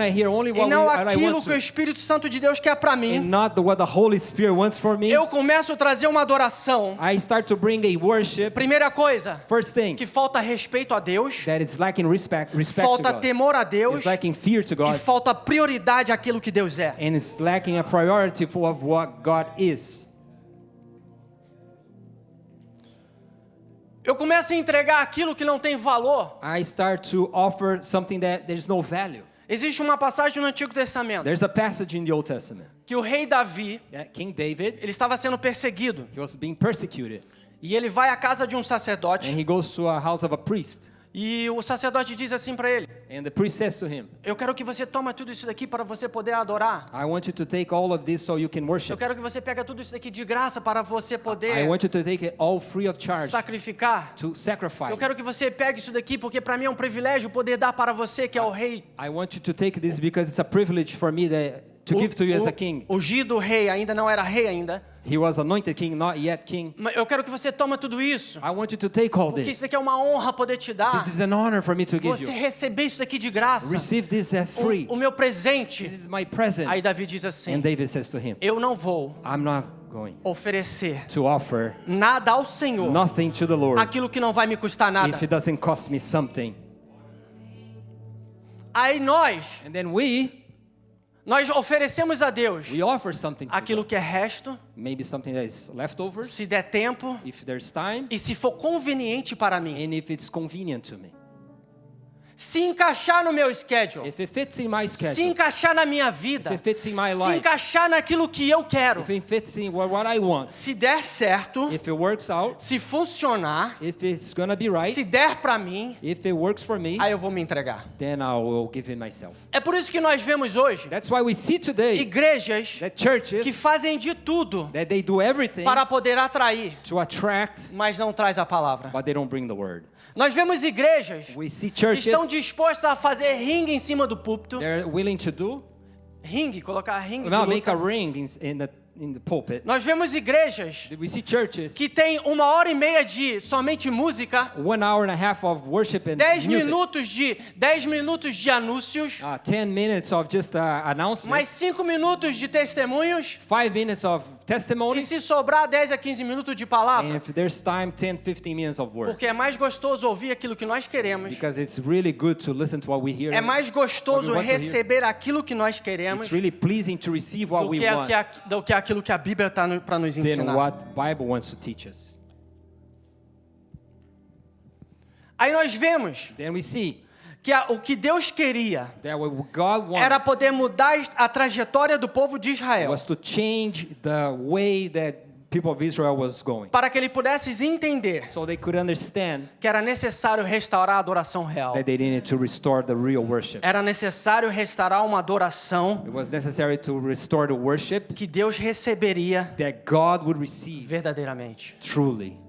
I hear only e what não I aquilo want que o to, Espírito Santo de Deus quer para and mim, not what the Holy Spirit wants for me, eu começo a trazer uma adoração. I start to bring a worship. Primeira coisa, First thing, que falta respeito a Deus, that it's lacking respect to falta God. temor a Deus It's lacking fear to e God, falta prioridade àquilo que Deus é. and it's lacking a priority of what God is. Eu começo a entregar aquilo que não tem valor. I start to offer something that there's no value. Existe uma passagem no Antigo Testamento There's a passage in the Old Testament. que o rei Davi, King David, ele estava sendo perseguido he was being persecuted, e ele vai à casa de um and sacerdote he goes to a house of a priest, e o sacerdote diz assim para ele: and the priest says to him, eu quero que você tome tudo isso daqui para você poder adorar. I want you to take all of this so you can Eu worship. quero que você pegue tudo isso daqui de graça para você I poder want you to take it all free of charge, sacrificar. to sacrifice. Eu quero que você pegue isso daqui porque para mim é um privilégio poder dar para você que é o rei. I want you to take this because it's a privilege for me to give to you as a king. O ungido rei ainda não era rei ainda. He was anointed king, not yet king. Mas eu quero que você tome tudo isso. I want you to take all Porque this. isso aqui é uma honra poder te dar. This is an honor for me to give Você you. receber isso aqui de graça. Receive this as free. O meu presente. This is my present. Aí Davi diz assim: And David says to him, eu não vou I'm not going oferecer to offer nada ao Senhor, nothing to the Lord aquilo que não vai me custar nada. if it doesn't cost me something. Aí nós And then Nós oferecemos a Deus we offer something to aquilo God. que é resto, Maybe something that is leftovers, se der tempo if there's time, e se for conveniente para mim. and if it's convenient to me. Se encaixar no meu schedule, If it fits in my se schedule, encaixar na minha vida, if it fits in my se life, encaixar naquilo que eu quero, if it fits in what I want, se der certo, if it works out, se funcionar, if it's gonna be right, se der para mim, if it works for me, aí eu vou me entregar. then I will give it myself. É por isso que nós vemos hoje That's why we see today igrejas that que churches, fazem de tudo that they do everything para poder atrair, to attract, mas não traz a palavra. but they don't bring the word. Nós vemos igrejas We see que churches, estão dispostas a fazer ringue em cima do púlpito. they're willing to do, Ringue, colocar ringue de make a luta. ring in the pulpit. Nós vemos igrejas We see churches, que tem 1h30 de somente música, 1 hour and a half of worship and 10 music, minutos de anúncios, 10 minutes of just announcement, mais 5 minutos de testemunhos 5 minutes of E testimonies. se sobrar 10 a 15 minutos de And palavra, if there's time, 10, 15 minutes of word. porque é mais gostoso ouvir aquilo que nós queremos, Because it's really good to listen to what we hear. é mais gostoso What we want to hear. receber aquilo que nós queremos It's really pleasing to receive what do we que, want do que aquilo que a Bíblia está para nos than ensinar. what Bible wants to teach us. Aí nós vemos Then we see que o que Deus queria that what God era wanted poder mudar a trajetória do povo de Israel, was to change the way that people of Israel was going. para que ele pudesse entender So they could understand que era necessário restaurar a adoração real. that they needed to restore the real worship. Era necessário restaurar uma adoração It was necessary to restore the worship que Deus receberia that God would receive verdadeiramente. truly.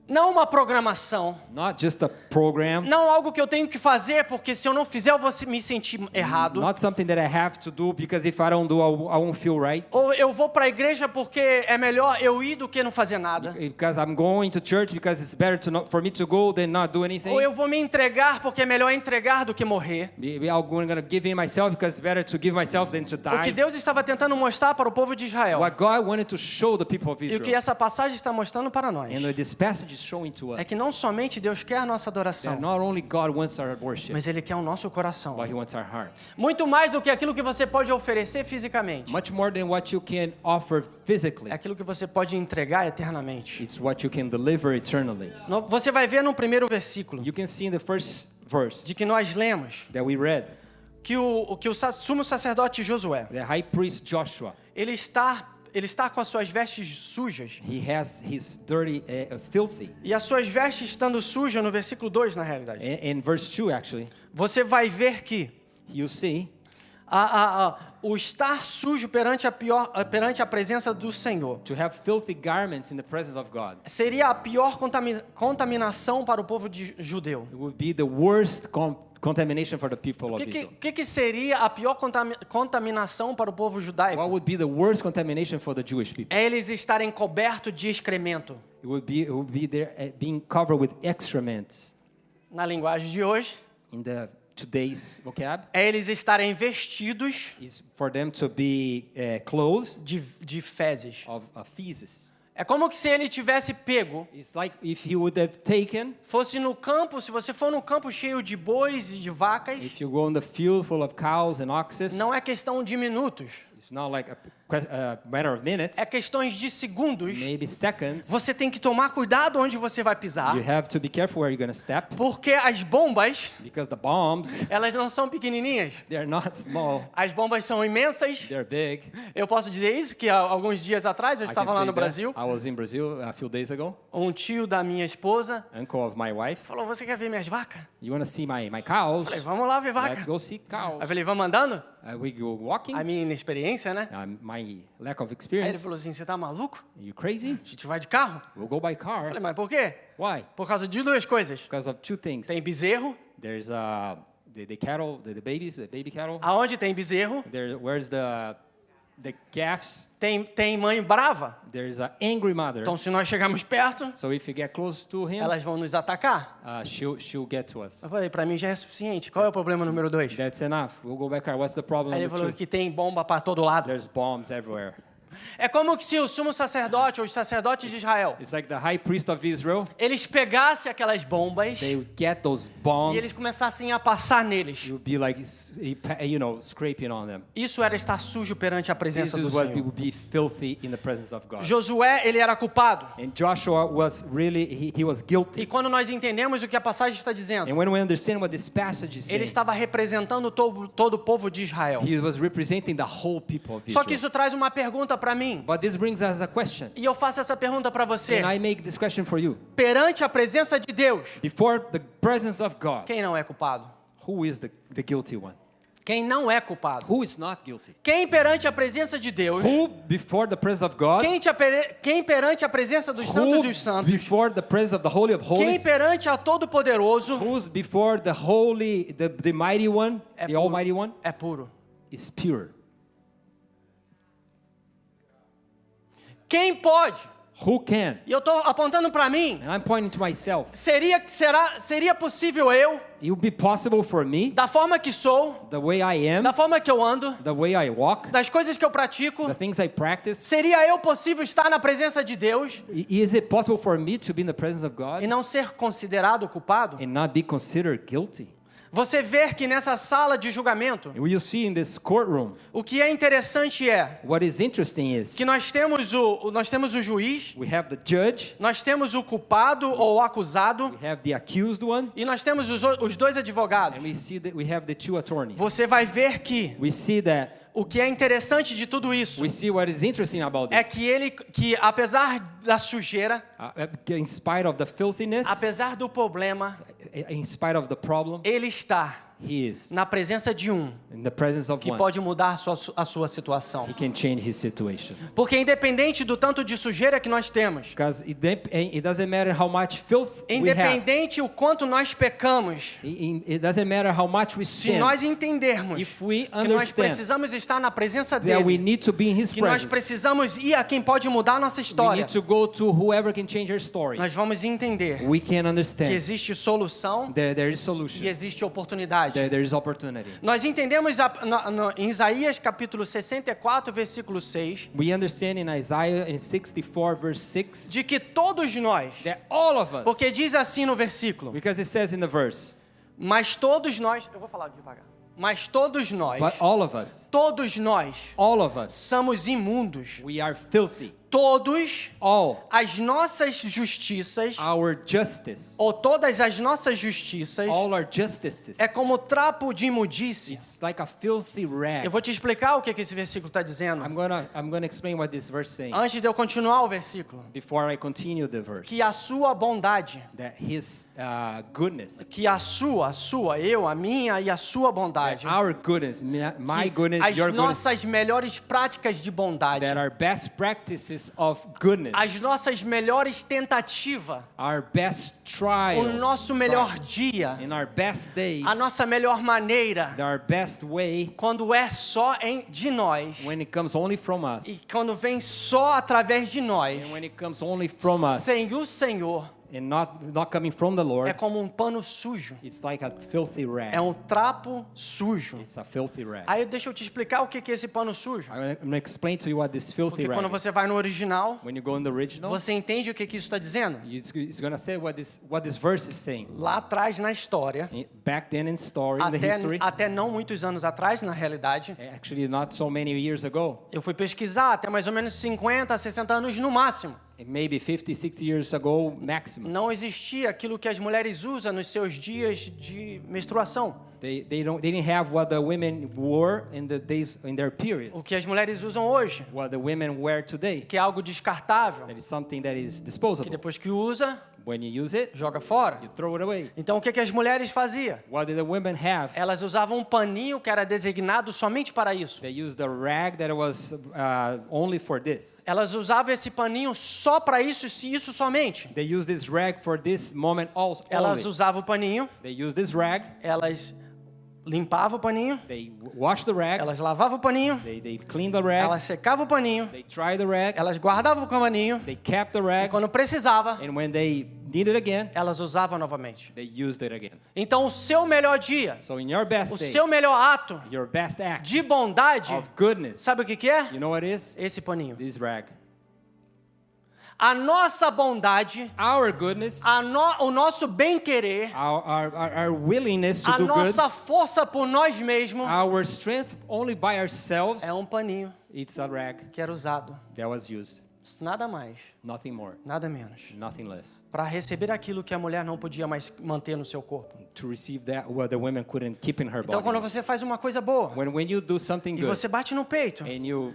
Não uma programação, Not just a program, não algo que eu tenho que fazer, porque se eu não fizer eu vou me sentir errado. not something that I have to do because if I don't do, I won't feel right. Ou eu vou para a igreja porque é melhor eu ir do que não fazer nada. Because I'm going to church because it's better for me to go than not do anything. Ou eu vou me entregar porque é melhor entregar do que morrer. Maybe I'm going to give in myself because it's better to give myself than to O que die. Deus estava tentando mostrar para o povo de Israel What God wanted to show the people of e o que Israel, essa passagem está mostrando para nós and this passage is showing to us, é que não somente Deus quer a nossa that adoração, not only God wants our worship, mas Ele quer o nosso coração. but He wants our heart. Muito mais do que aquilo que você pode oferecer fisicamente. Much more than what you can offer physically. É aquilo que você pode entregar eternamente. It's what you can deliver eternally. Você vai ver no primeiro versículo You can see in the first verse de que nós lemos that we read, que o sumo sacerdote Josué, the high priest Joshua, ele está com as suas vestes sujas. he has his dirty, filthy. E as suas vestes estando sujas, no versículo 2, na realidade, In verse 2 actually, você vai ver que you see o estar sujo perante a presença do Senhor to have filthy garments in the presence of God. seria a pior contaminação para o povo judeu. It would be the worst contamination for the people of Israel. O que seria a pior contaminação para o povo judaico? What would be the worst contamination for the Jewish people? É eles estarem cobertos de excremento. It would be their being covered with excrement. Na linguagem de hoje, In the today's vocab, é eles estarem vestidos is for them to be clothed de fezes. of feces. É como que se ele tivesse pego, It's like if he would have taken, fosse no campo, se você for no campo cheio de bois e de vacas, if you go in the field full of cows and oxes, não é questão de minutos, it's not like a matter of minutes, é questões de segundos. maybe seconds. Você tem que tomar cuidado onde você vai pisar, You have to be careful where you're going to step porque as bombas, because the bombs, elas não são pequenininhas. they're not small, As bombas são imensas. they're big. Eu posso dizer isso, que há alguns dias atrás eu I estava can lá say no that. Brasil, I was in Brazil a few days ago. um tio da minha esposa Uncle of my wife. falou, você quer ver minhas vacas? You want to see my cows? Falei, vamos lá ver vaca. Let's go see cows. Aí eu falei, vamos andando? We go walking. A minha inexperiência, né? My lack of Aí ele experience. falou assim, você tá maluco? Are you crazy? A gente vai de carro? We'll go by Eu car. falei, mas por quê? Why? Por causa de duas coisas. Because of two things. Tem bezerro. There's the cattle, the babies, the baby cattle. Aonde tem bezerro, Where's the calves? tem mãe brava. There's an angry mother. Então, se nós chegarmos perto, So if you get close to him, elas vão nos atacar. she'll get to us. Eu falei, pra mim já é suficiente. Qual é o problema número 2? That's enough. We'll go by car. What's the problem? Aí ele Number falou two? que tem bomba para todo lado. There's bombs everywhere. É como que se o sumo sacerdote ou os sacerdotes de Israel, It's like the high priest of Israel. eles pegassem aquelas bombas They would get those e bombs. eles começassem a passar neles. It would be like, scraping on them. Isso era estar sujo perante a This presença do is what Senhor. would be filthy in the presence of God. Josué, ele era culpado. And Joshua was really, he was E guilty. quando nós entendemos o que a passagem está dizendo, And when we understand what this passage is ele saying, estava representando todo o povo de Israel. he was representing the whole people of Só que Israel. isso traz uma pergunta para mim. But this brings us a question. E eu faço essa pergunta para você. And I make this question for you. Perante a presença de Deus, Before the presence of God, quem não é culpado? who is the guilty one? Quem não é culpado? Who is not guilty? Quem perante a presença de Deus? Who before the presence of God? Quem perante a presença dos santos Who dos santos? before the presence of the Holy of Quem Holies? perante a Todo-Poderoso Who's before the Holy, the Mighty One, É the puro. Almighty One? é puro? Is pure. Quem pode Who can? E eu estou apontando para mim. And I'm pointing to myself. Seria possível eu, It would be possible for me, da forma que sou, the way I am, da forma que eu ando, the way I walk, das coisas que eu pratico, the things I practice. seria eu possível estar na presença de Deus Is it possible for me to be in the presence of God e não ser considerado culpado? and not be considered guilty? Você vê que nessa sala de julgamento, What you see in this courtroom, o que é interessante é what is interesting is que nós temos o juiz, we have the judge, nós temos o culpado ou o acusado we have the accused one, e nós temos os dois advogados. and we see that we have the two attorneys. Você vai ver que We see that. o que é interessante de tudo isso We see what is interesting about é this. que apesar da sujeira, In spite of the filthiness, apesar do problema, in spite of the problem, ele está he is na presença de um in the presence of que one. pode mudar a sua situação. He can change his situation. Porque independente do tanto de sujeira que nós temos, Because it doesn't matter how much filth we have. independente o quanto nós pecamos, It doesn't matter how much we se sin. nós entendermos If we que nós understand precisamos estar na presença that we dele, need to be in his que nós presence, precisamos ir a quem pode mudar a nossa we história, need to go to whoever can change our story. nós vamos entender We can que understand existe solução there is e solution. existe oportunidade. There is opportunity. Nós entendemos em Isaías capítulo 64, versículo 6, We understand in Isaiah in 64 verse 6 de que todos nós, that all of us, porque diz assim no versículo, because it says in the verse, mas todos nós, eu vou falar devagar, mas todos nós, but all of us somos imundos, we are filthy. todos All as nossas justiças, our justice, ou todas as nossas justiças, all our justices, é como trapo de imundície. it's like a filthy rag. Eu vou te explicar o que esse versículo está dizendo. I'm gonna explain what this verse is saying Antes de eu continuar o versículo, before I continue the verse. que a sua bondade, That his goodness, que a minha e a sua bondade, our goodness, my que goodness, as your goodness, nossas melhores práticas de bondade, that our best practices of goodness, as nossas melhores tentativas, our best o trials, nosso melhor dia, in our best days, a nossa melhor maneira, our best way, quando é só de nós when it comes only from us, e quando vem só através de nós, and when it comes only from us, sem o Senhor, and not coming from the é Lord, como um pano sujo, it's like a filthy rag. é um trapo sujo. It's a filthy rag. Aí deixa eu te explicar o que é esse pano sujo. I'm gonna explain to you what this filthy Porque quando rag is. você vai no original, When you go in the original, você entende o que isso está dizendo? it's gonna say what this verse is saying. Lá atrás na história, Back then in the history, até não muitos anos atrás, na realidade, actually not so many years ago, eu fui pesquisar, até mais ou menos 50, 60 anos no máximo. maybe 50, 60 years ago maximum. Não existia aquilo que as mulheres usam nos seus dias de menstruação. They didn't have what the women wore in their period. O que as mulheres usam hoje, What the women wear today. que é algo descartável, That is something that is que disposable. depois que usa, When you use it, joga fora. you throw it away. Então o que as mulheres faziam? What did the women have? Elas usavam um paninho que era designado somente para isso. They used the rag that was only for this. Elas usavam esse paninho só para isso e isso somente. They used this rag for this moment also. Elas usavam o paninho, They used this rag. elas limpavam o paninho, They washed the rag. elas lavavam o paninho, They cleaned the rag. elas secavam o paninho, They dried the rag. elas guardavam o paninho They kept the e rag. quando precisava, And when they need it again, elas usavam novamente. they used it again. Então o seu melhor dia, So in your best o day, seu melhor ato your best act de bondade, of goodness, sabe o que é? you know what it is? Esse paninho. This rag. A nossa bondade, Our goodness, o nosso bem-querer, our willingness to a do good, nossa força por nós mesmos our strength only by ourselves, é um paninho it's a rag que era usado. that was used. Nada mais, Nothing more, nada menos. nothing less. Para receber aquilo que a mulher não podia mais manter no seu corpo. To receive that what the women couldn't keep in her Então quando body. você faz uma coisa boa When you do something e good você bate no peito, and you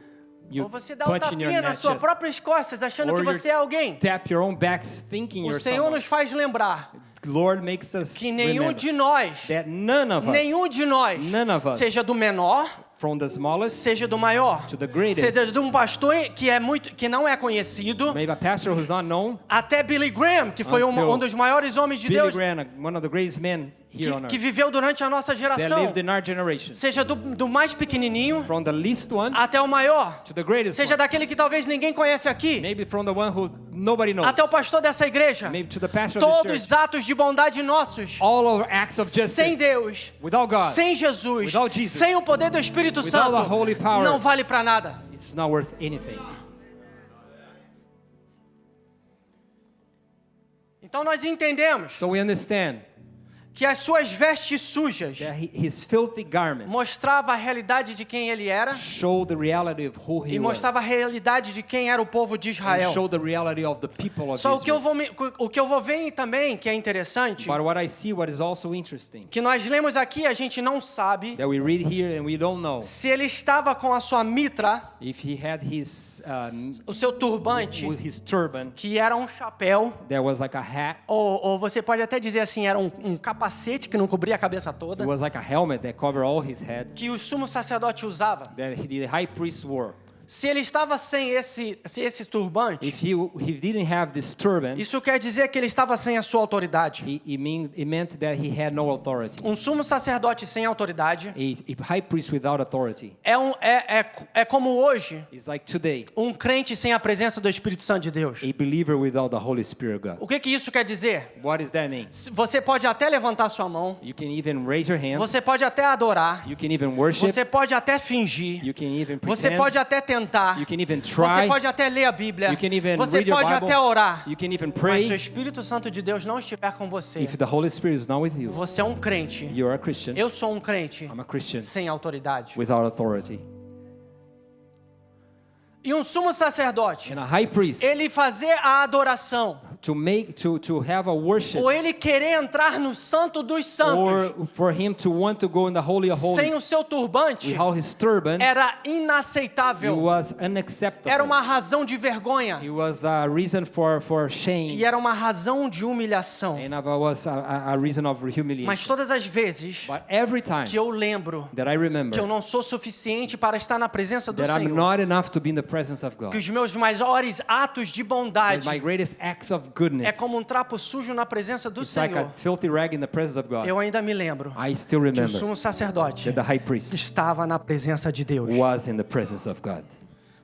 ou você dá um punch in your tapinha nas neck suas chest, próprias costas achando or que you você é alguém, tap your own back thinking o you're Senhor someone. nos faz lembrar Lord makes us que nenhum remember de nós, that none of us, none of us, seja do menor, from the smallest seja do maior, to the greatest, seja de um pastor que não é conhecido, maybe a pastor who's not known, até Billy Graham, que foi Until um dos maiores homens de Billy Deus, Graham, one of the greatest men here on que earth viveu durante a nossa that geração, lived in our generation, seja do mais pequenininho from the least one até o maior, to the greatest seja one, daquele que talvez ninguém conhece aqui, maybe from the one who nobody knows, até o pastor dessa igreja, maybe to the pastor of this todos church, atos de bondade nossos, all of acts of sem justice, Deus, without God, sem Jesus, without Jesus, sem o poder do Espírito without Santo, the Holy Power, não vale para nada. it's not worth anything. Então nós entendemos So we understand que as suas vestes sujas that his filthy garment mostrava a realidade de quem ele era show the reality of who he e was, mostrava a realidade de quem era o povo de and Israel. show the reality of the people of Só o que Israel. eu vou ver também, que é interessante, But what I see, what is also interesting, que nós lemos aqui, a gente não sabe that we read here and we don't know se ele estava com a sua mitra, if he had his o seu turbante, with his turban, que era um chapéu, there was like a hat, ou você pode até dizer assim, era um capacete que não cobria a cabeça toda, it was like a helmet that covered all his head, que o sumo sacerdote usava. that the high priest wore. Se ele estava sem esse turbante, If he didn't have this turban, isso quer dizer que ele estava sem a sua autoridade. it meant that he had no authority. Um sumo sacerdote sem autoridade A high priest without authority é como hoje, is like today, um crente sem a presença do Espírito Santo de Deus. a believer without the Holy Spirit of God. O que isso quer dizer? What does that mean? Você pode até levantar sua mão, You can even raise your hand, você pode até adorar, you can even worship, você pode até fingir, you can even você pretend, pode até tentar, you can even você try, pode até ler a Bíblia, you can even você read your pode Bible, até orar, you can even mas se o pray. Espírito Santo de Deus não estiver com você, If the Holy Spirit is not with you, você é um crente. you're a Christian. Eu sou um crente I'm a Christian sem autoridade. without authority. E um sumo sacerdote, And a high priest, ele fazer a adoração, to have a worship, ou ele querer entrar no Santo dos Santos, or for him to want to go in the Holy of sem o Holies seu turbante, without his turban, era it inaceitável. was unacceptable. Era uma razão de vergonha. It was a reason for E shame, era uma razão de humilhação. and it was a reason of humiliation. Mas todas as vezes But every time que eu lembro that I remember que eu não sou suficiente para estar na presença do that I'm Senhor, not enough to be in the presence of que God, os meus maiores atos de that bondade my greatest acts of é goodness, como um trapo sujo na presença do it's like Senhor, a filthy rag in the presence of God. eu ainda me lembro I still que o remember sumo sacerdote that the high priest estava na presença de Deus. was in the presence of God.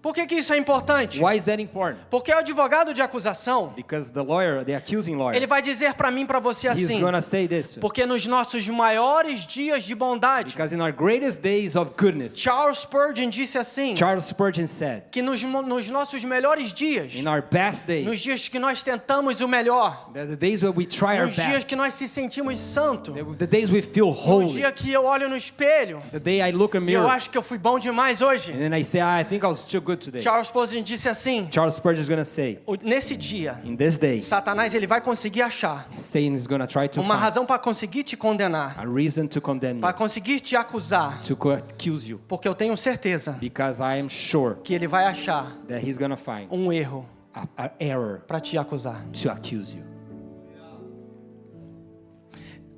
Por que isso é importante? Why is that important? Porque o advogado de acusação, Because the lawyer, the accusing lawyer, ele vai dizer para mim e para você he's assim, gonna say this. porque nos nossos maiores dias de bondade, Because in our greatest days of goodness, Charles Spurgeon disse assim, Charles Spurgeon said, que nos nossos melhores dias, in our best nos days, dias que nós tentamos o melhor, the days where we try our nos dias best, que nós se sentimos santo, the days we feel no holy, dia que eu olho no espelho the day I look in the e eu mirror, acho que eu fui bom demais hoje, and then I say, I think I was too good today. Charles Spurgeon disse assim, Charles Spurgeon is gonna say, nesse dia, in this day, Satanás ele vai conseguir achar Satan is gonna try to uma find razão para conseguir te condenar, a reason to condemn para you, conseguir te acusar, to accuse you, porque eu tenho certeza because I am sure que ele vai achar that he's gonna find um erro a error para te acusar. to accuse you.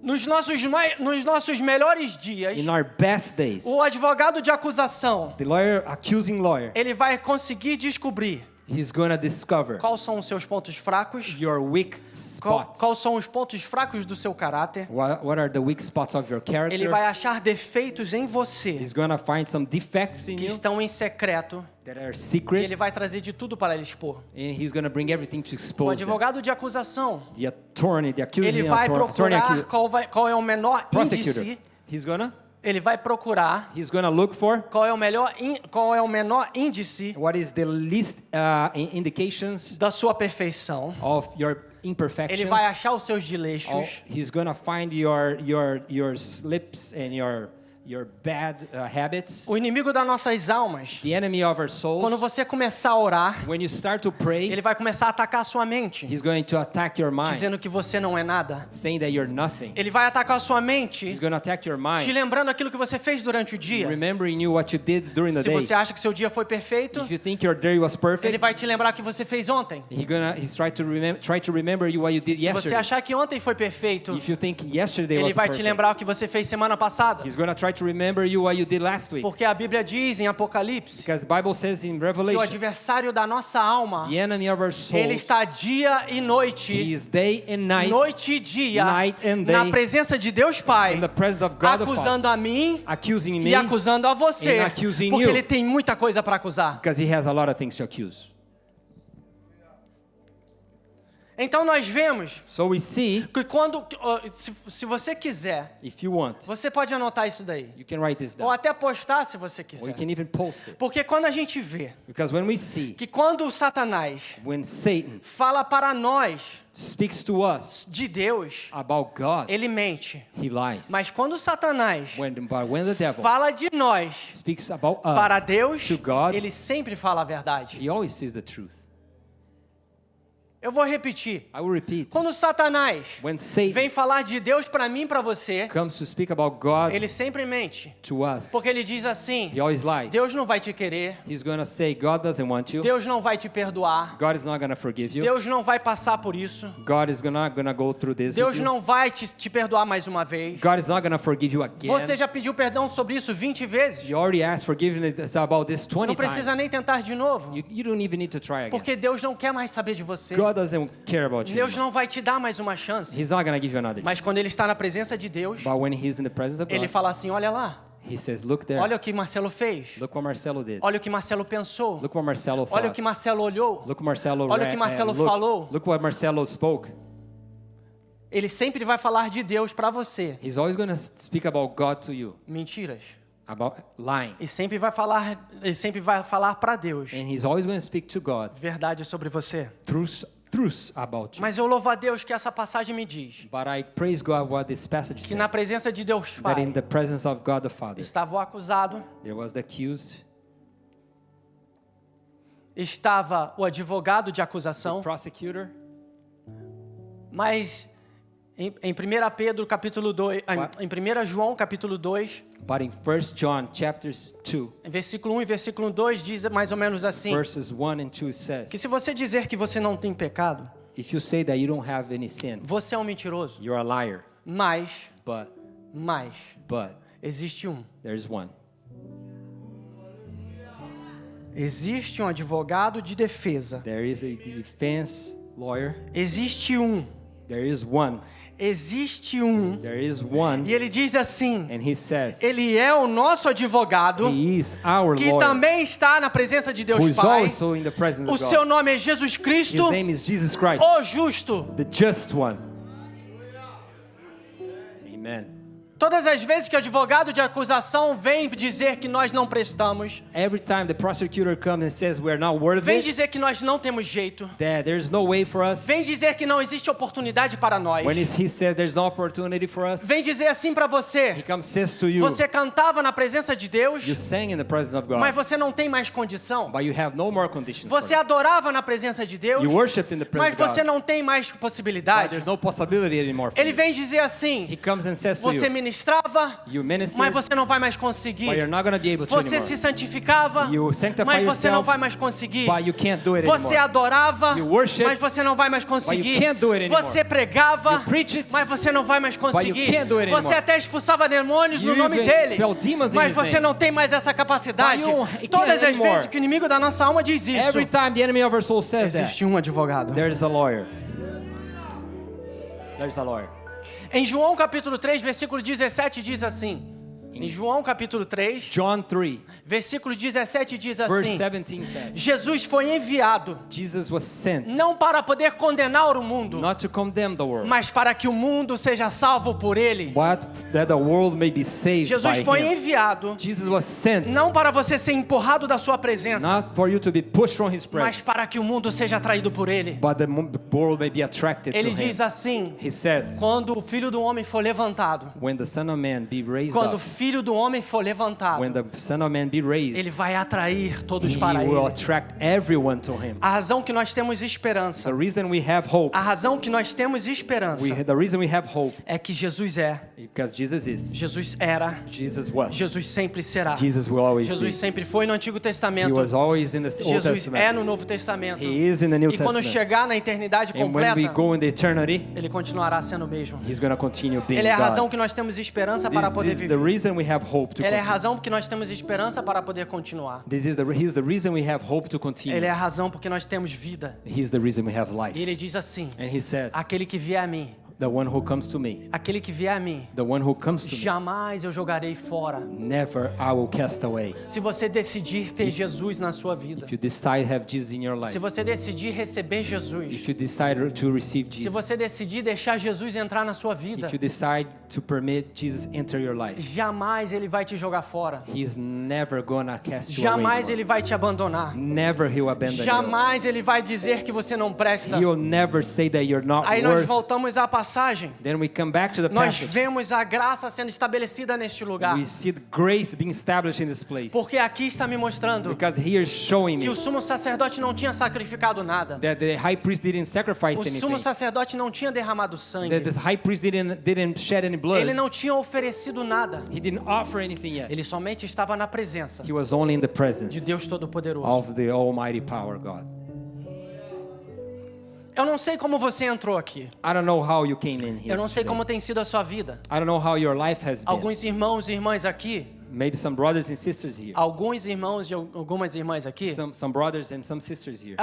Nos nossos melhores dias, In our best days, o advogado de acusação, the accusing lawyer, ele vai conseguir descobrir he's gonna discover quais são os seus pontos fracos, your weak spots. quais são os pontos fracos do seu caráter. What are the weak spots of your Ele character? vai achar defeitos em você He's gonna find some defects in que you estão em secreto that are e secret, ele vai trazer de tudo para ele expor. and he's gonna bring everything to O expose them. advogado de acusação, The attorney, the accusing ele vai attorney, procurar qual é o menor prosecutor. índice. He's gonna look for qual é o menor índice what is the least indications da sua perfeição. of your imperfections. Ele vai achar os seus desleixos. He's gonna find your slips and your bad habits. O inimigo das nossas almas, The enemy of our souls. quando você começar a orar, When you start to pray, ele vai começar a atacar a sua mente, he's going to attack your mind, dizendo que você não é nada. saying that you're nothing. Ele vai atacar a sua mente, He's gonna attack your te mind, lembrando aquilo que você fez durante o dia. remembering you what you did during the Se day. você acha que seu dia foi perfeito, If you think your day was ele perfect, vai te lembrar o que você fez ontem. he's try to remember you what you did Se você yesterday. achar que ontem foi perfeito, If you think yesterday ele was vai te perfect, lembrar o que você fez semana passada. he's gonna try to remember you what you did last week. Porque a Bíblia diz em Apocalipse Because the Bible says in que o Revelation, adversário da nossa alma, the enemy of our ele souls, está dia e he noite, is day and night, noite e dia, night and na day, presença de Deus Pai, in the presence of God the Father, acusando a mim accusing me e acusando a você, and accusing porque you. ele tem muita coisa para acusar. because he has a lot of things to accuse. Então nós vemos So we see, que quando, se você quiser, if you want, você pode anotar isso daí, you can write this ou down, até postar se você or quiser. you can even post it. Porque quando a gente vê Because when we see, que quando o Satanás when Satan fala para nós speaks to us de Deus, about God, ele mente. he lies. Mas quando o Satanás But when the devil fala de nós speaks about para us Deus, to God, ele sempre fala a verdade. he always says the truth. Eu vou repetir. I will repeat. Quando o Satanás When Satan vem falar de Deus para mim e para você, comes to speak about God ele sempre mente. to us, Porque ele diz assim: he always lies. Deus não vai te querer, He's going to say God doesn't want you. Deus não vai te perdoar, God is not going to forgive you. Deus não vai passar por isso, God is not going to go through this with Deus you. não vai te perdoar mais uma vez. God is not going to forgive you again. Você já pediu perdão sobre isso 20 vezes? You already asked forgiveness about this 20 Não precisa times. nem tentar de novo, You don't even need to try again. porque Deus não quer mais saber de você. God doesn't care about you. Deus anymore. não vai te dar mais uma chance. He's not going to give you another Mas chance. quando ele está na presença de Deus, But when he's in the presence of ele God, fala assim: olha lá, he says, look there. olha o que Marcelo fez, Look what Marcelo did. olha o que Marcelo pensou, Look what Marcelo olha o thought. que Marcelo olhou. Look what Marcelo Olha o que Marcelo falou. Look what Marcelo spoke. Ele sempre vai falar de Deus para você. He's always going to speak about God to you, Mentiras. about lying. E sempre vai falar para Deus And he's always going to speak to God verdade sobre você. truths about you. Mas eu louvo a Deus que essa passagem me diz But I praise God what this passage que na says. presença de Deus That Pai in the presence of God the Father, estava o acusado, there was the accused, estava o advogado de the acusação, prosecutor. mas em 1 Pedro capítulo 2, em 1 João capítulo 2, But in 1 John chapters 2, versículo 1 e versículo 2 diz mais ou menos assim, verses 1 and 2 says, que se você dizer que você não tem pecado, if you say that you don't have any sin, você é um mentiroso. you're a liar. Mas But existe um. there's one. Existe um advogado de defesa. There is a defense lawyer. Existe um. There is one. Existe um. There is one. E ele diz assim, And he says, ele é o nosso advogado, he is our que lawyer, também está na presença de who Deus is Pai. also in the presence O of seu God. nome é Jesus His Cristo, name is Jesus Christ, o justo. the just one. Amen. Todas as vezes que o advogado de acusação vem dizer que nós não prestamos, Every time the prosecutor comes and says we are not worthy, vem dizer que nós não temos jeito, that there's no way for us, vem dizer que não existe oportunidade para nós, when he says there's no opportunity for us, vem dizer assim para he você, comes says to you, você cantava na presença de Deus, you sang in the presence of God, mas você não tem mais condição. but you have no more conditions for Você it. adorava na presença de Deus, You worshipped in the mas presence of você God, não tem mais but possibilidade. there's no possibility anymore for Ele you. vem dizer assim, He comes and says to você you, ministrava, you minister, mas você não vai mais but conseguir. you're not going to be able to Você anymore. se santificava, You sanctify mas você não yourself, vai mais conseguir. but you can't do it Você anymore. adorava, You worship, mas você não vai mais conseguir. can't do it anymore. Você pregava, You preach it, mas você não vai mais conseguir. can't do it Você anymore. até expulsava demônios no You nome even dele, expel demons in mas his você name. não tem mais essa capacidade. But you can't Todas as anymore. vezes que o inimigo da nossa alma diz isso, Every time the enemy of our soul says that, existe um advogado. there's a lawyer. There's a lawyer. Em João capítulo 3, versículo 17 diz assim. Em João capítulo 3, John 3, versículo 17 diz verse assim: 17 says, Jesus foi enviado Jesus was sent não para poder condenar o mundo, not to condemn the world, mas para que o mundo seja salvo por ele. but that the world may be saved Jesus by foi him. enviado Jesus was sent não para você ser empurrado da sua presença, not for you to be pushed from his mas presence, para que o mundo seja atraído por ele. but the world may be attracted to Ele him. diz assim: He says, quando o Filho do Homem for levantado, when the Son of Man be raised quando o up, Filho do Homem for levantado, when the Son of Man be raised, ele vai atrair todos he para will ele. attract everyone to him. A razão que nós temos esperança, The reason we have hope, a razão que nós temos esperança the reason we have hope, é que Jesus é, because Jesus is, Jesus era, Jesus was, Jesus sempre será. Jesus will always Jesus be. sempre foi no Antigo He Testamento, was always in the Old Jesus é Testament. no Novo Testamento. He is in the New E quando Testament. chegar na eternidade And when we completa, go in the eternity, ele continuará sendo o mesmo. He's going to continue being Ele é a razão God. que nós temos esperança para poder This is the viver. reason we have hope to Ele é a continue. razão porque nós temos esperança para poder continuar. He's the reason we have hope to continue. Ele é a razão porque nós temos vida. He's the reason we have life. E ele diz assim: And he says, aquele que vier a mim, the one who comes to me, aquele que vier a mim, the one who comes to me, jamais eu jogarei fora. never I will cast away. Se você decidir ter Jesus na sua vida, If you decide to have Jesus in your life, se você decidir receber Jesus, if you decide to receive se Jesus, você decidir deixar Jesus entrar na sua vida, if you decide to permit Jesus enter your life, jamais ele vai te jogar fora. He's never gonna cast you Jamais away. ele vai te abandonar. Never He'll abandon Jamais ele vai dizer que você não presta. you. He'll never say that you're not Aí nós worth. voltamos à passagem. Then we come back to the Nós passage. vemos a graça sendo estabelecida neste lugar. We see the grace being established in this place. Porque aqui está me mostrando Because here is showing que me o sumo sacerdote não tinha sacrificado nada. that the high priest didn't sacrifice O sumo anything. sacerdote não tinha derramado sangue. That the high priest didn't shed any blood. Ele não tinha oferecido nada. He didn't offer anything yet. Ele somente estava na presença He was only in the de presence Deus Todo-Poderoso. of the Almighty power God. Eu não sei como você entrou aqui. I don't know how you came in here. Eu não sei today. como tem sido a sua vida. I don't know how your life has been. Alguns irmãos e irmãs aqui, Maybe some brothers and sisters here. alguns irmãos e algumas irmãs aqui, Some brothers and some sisters here.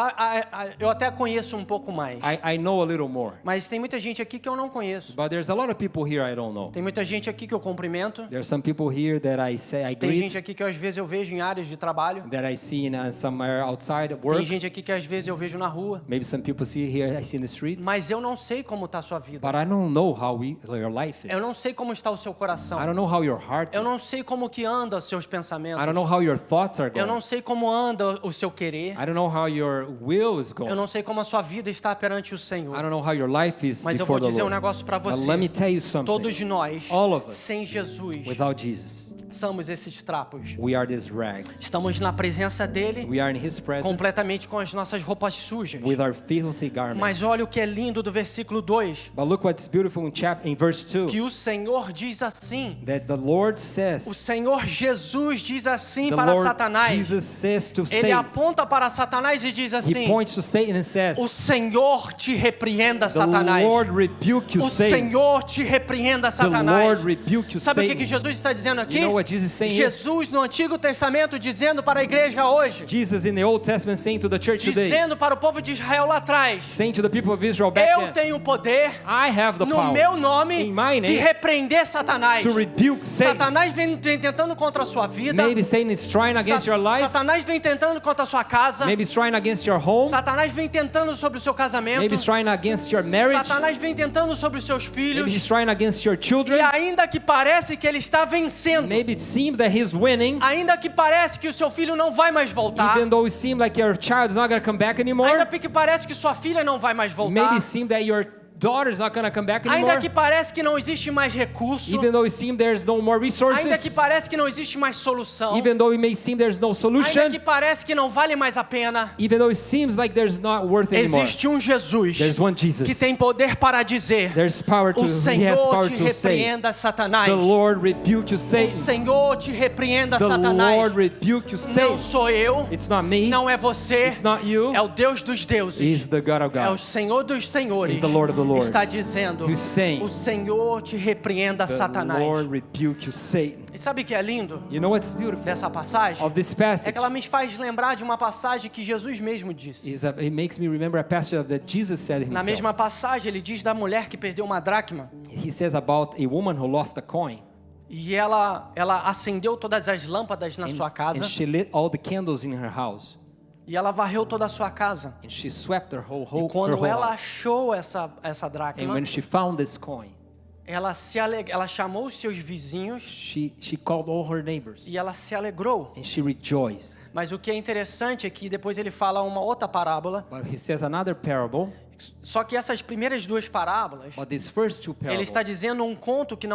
eu até conheço um pouco mais. I know a little more. Mas tem muita gente aqui que eu não conheço. But there's a lot of people here I don't know. Tem muita gente aqui que eu cumprimento. There's some people here that I say I Tem greet, gente aqui que às vezes eu vejo em áreas de trabalho. that I see in somewhere outside of Tem work. gente aqui que às vezes eu vejo na rua. Maybe some people see here I see in the streets. Mas eu não sei como está a sua vida. But I don't know how your life is. Eu não sei como está o seu coração. I don't know how your heart Eu não is. sei como que anda os seus pensamentos. I don't know how your thoughts are Eu going. não sei como anda o seu querer. I don't know how your will is going. Eu não sei como a sua vida está perante o I Senhor. don't know how your life is Mas eu vou before the dizer um Lord. negócio para But você. let me tell you something. Todos nós, All of us, sem Jesus, without Jesus, somos esses trapos. we are these rags. Estamos na presença dele, We are in His presence completamente com as nossas roupas sujas. with our filthy garments. Mas olha o que é lindo do versículo 2. But look what's beautiful in verse 2. Que o Senhor diz assim. That the Lord O says, Senhor Jesus diz assim the para Lord Satanás. Jesus says to Ele Satan, aponta para Satanás e diz He assim: points to Satan and says, o Senhor te repreenda, the Satanás. Lord rebuke you, O Satan. Senhor te repreenda, The Satanás. Lord rebuke you, Sabe o que Satan. Jesus está dizendo aqui? You know what Jesus is saying here? Jesus no Antigo Testamento dizendo para a igreja hoje, Jesus in the Old Testament saying to the church today, dizendo para o povo de Israel lá atrás: saying to the people of Israel back eu then, tenho poder I have the no power meu nome in my de name repreender Satanás. to rebuke Satan. Satanás vem tentando contra a sua vida. Maybe Satan is trying against your life. Satanás vem tentando contra a sua casa. Maybe he's trying against your home. Satanás vem tentando sobre o seu casamento. Maybe he's trying against your marriage. Satanás vem tentando sobre os seus Maybe he's filhos. trying against your E children. ainda que parece que ele está vencendo, Maybe it seems that he's winning, ainda que parece que o seu filho não vai mais voltar, even though it seems like your child is not going to come back anymore. ainda que parece que sua filha não vai mais voltar, Maybe it seems that your daughter is not going to come back anymore. ainda que parece que não existe mais recurso, Even though it seems there's no more ainda que resources. parece que não existe mais solução, Even though it may seem there's no ainda solution. que parece que não vale mais a pena, Even though it seems like there's not worth anymore. existe um Jesus There's one Jesus. que tem poder para dizer: There's power to, o He has Senhor power te to say, repreenda, Satanás. the Lord rebuke you, O Satan. Senhor te repreenda, The Satanás. Lord rebuke you, Não Satan. sou eu, It's not me. não é você, It's not you. é o Deus dos deuses, He's the God of é o God. Senhor dos senhores. He's the Lord of the lords. Está dizendo: Who's saying, o Senhor te repreenda, the Satanás. Lord rebuke you, Satan. E sabe o que é lindo You know what's beautiful dessa passagem? of this É passage? que ela me faz lembrar de uma passagem que Jesus mesmo disse. It makes me remember a passage that Jesus said Na himself. mesma passagem, ele diz da mulher que perdeu uma dracma. He says about a woman who lost a coin. E ela acendeu todas as lâmpadas na sua casa. And she lit all the candles in her house. E ela varreu toda a sua casa. And she swept her whole E quando ela house. achou essa And dracma, when she found this coin, ela chamou os seus vizinhos she called all her neighbors. e ela se alegrou. And she rejoiced. Mas o que é interessante é que depois ele fala uma outra parábola. But he says another parable. Só que essas primeiras duas parábolas, But these first two ele parables, está dizendo um conto que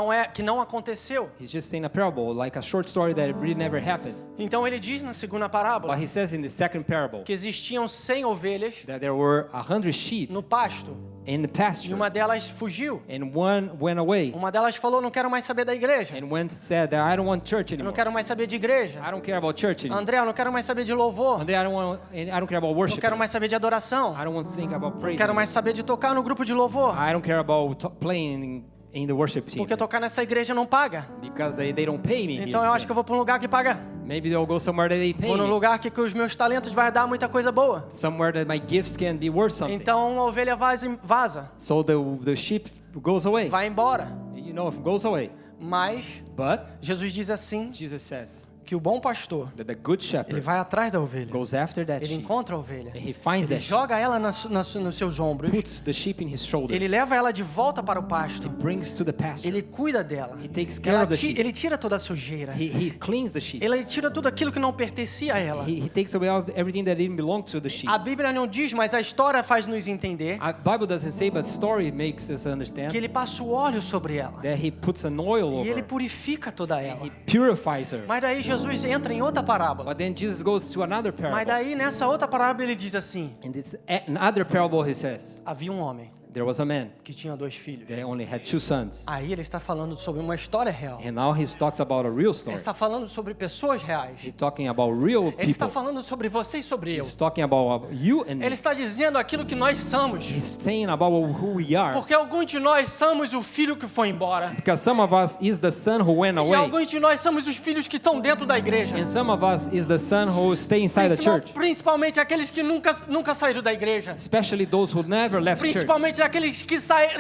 não aconteceu. he's just saying a parable, like a short story that really never happened. Então ele diz na segunda parábola But he says in the second parable que existiam 100 ovelhas that there were 100 sheep no pasto in the e pasture, uma delas fugiu. and one went away. Uma delas falou: não quero mais saber da igreja. And one said that I don't want church Eu não anymore. quero mais saber de igreja. I don't care about church anymore. André, eu não quero mais saber de louvor. André, I don't care about Não worship. quero mais saber de adoração. I don't want to think about Não praise. quero mais saber de tocar no grupo de louvor. I don't care about playing in the worship team. Porque tocar nessa igreja não paga. Because they don't pay me. Então eu acho que eu vou para um lugar que paga. Maybe they'll go somewhere that they pay Vou num me. lugar que os meus talentos vai dar muita coisa boa. Somewhere that my gifts can be worth something. Então uma ovelha vaza, So the sheep goes away. vai embora. You know, it goes away. Mas But Jesus diz assim Jesus says que o bom pastor, that the good ele shepherd vai atrás da ovelha. goes after that Ele sheep. encontra a ovelha. And he finds Ele that sheep, joga ela nos seus ombros. puts the sheep in his shoulder, Ele leva ela de volta para o pasto. brings to the pasture. Ele cuida dela. He takes care of the sheep. Ele tira toda a sujeira. He cleans the sheep. Ele tira tudo aquilo que não pertencia a ela. He takes away everything that didn't belong to the sheep. A Bíblia não diz, mas a história faz nos entender The Bible doesn't say, but story makes us understand que ele passa o óleo sobre ela. that he puts an oil E over ele her. purifica toda He ela. purifies her. Mas daí Jesus entra em outra parábola. But then Jesus goes to another Mas parable. daí nessa outra parábola ele diz assim: In this another parable he says, havia um homem there was a man que tinha 2 filhos. that only had 2 sons. Aí ele está falando sobre uma história real. And now he talks about a real Ele story. está falando sobre pessoas reais. He's talking about real Ele está people. falando sobre você e sobre eu. He's talking about you and Ele me. está dizendo aquilo que nós somos. He's saying about who we are. Porque alguns de nós somos o filho que foi embora. Because some of us is the son who went E away. alguns de nós somos os filhos que estão dentro da igreja. And some of us is the son who stay inside the church. Principalmente aqueles que nunca saíram da igreja. Especially those who never left church. Principalmente aqueles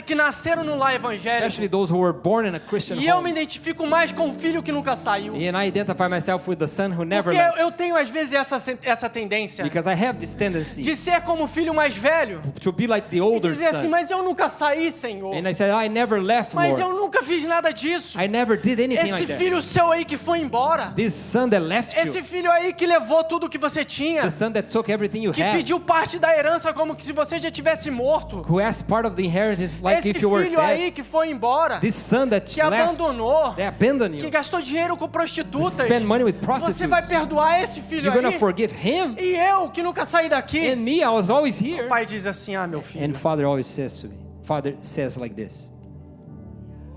que nasceram no lar evangélico. Especially those who were born in a Christian E eu me home. identifico mais com o filho que nunca saiu. And I identify myself with the son who never Porque eu left. tenho às vezes essa tendência Because I have this tendency de ser como o filho mais velho. to be like the E older dizer assim, son. mas eu nunca saí, Senhor. And I said, I never left, Mas eu Lord. nunca fiz nada disso. I never did anything Esse like that. filho seu aí que foi embora. This son that left Esse you, filho aí que levou tudo que você tinha. the son that took everything you Que had, pediu parte da herança como que se você já tivesse morto. who asked part of the inheritance like Esse if you were filho aí dead. que foi embora. This son that Que left, abandonou. they abandoned Que you. gastou dinheiro com prostitutas. Spend money with Você prostitutes. vai perdoar esse filho You're gonna aí? forgive him? E eu que nunca saí daqui. And me, I was always here. O pai diz assim, meu filho. And father always says to me, father says like this,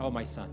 oh my son.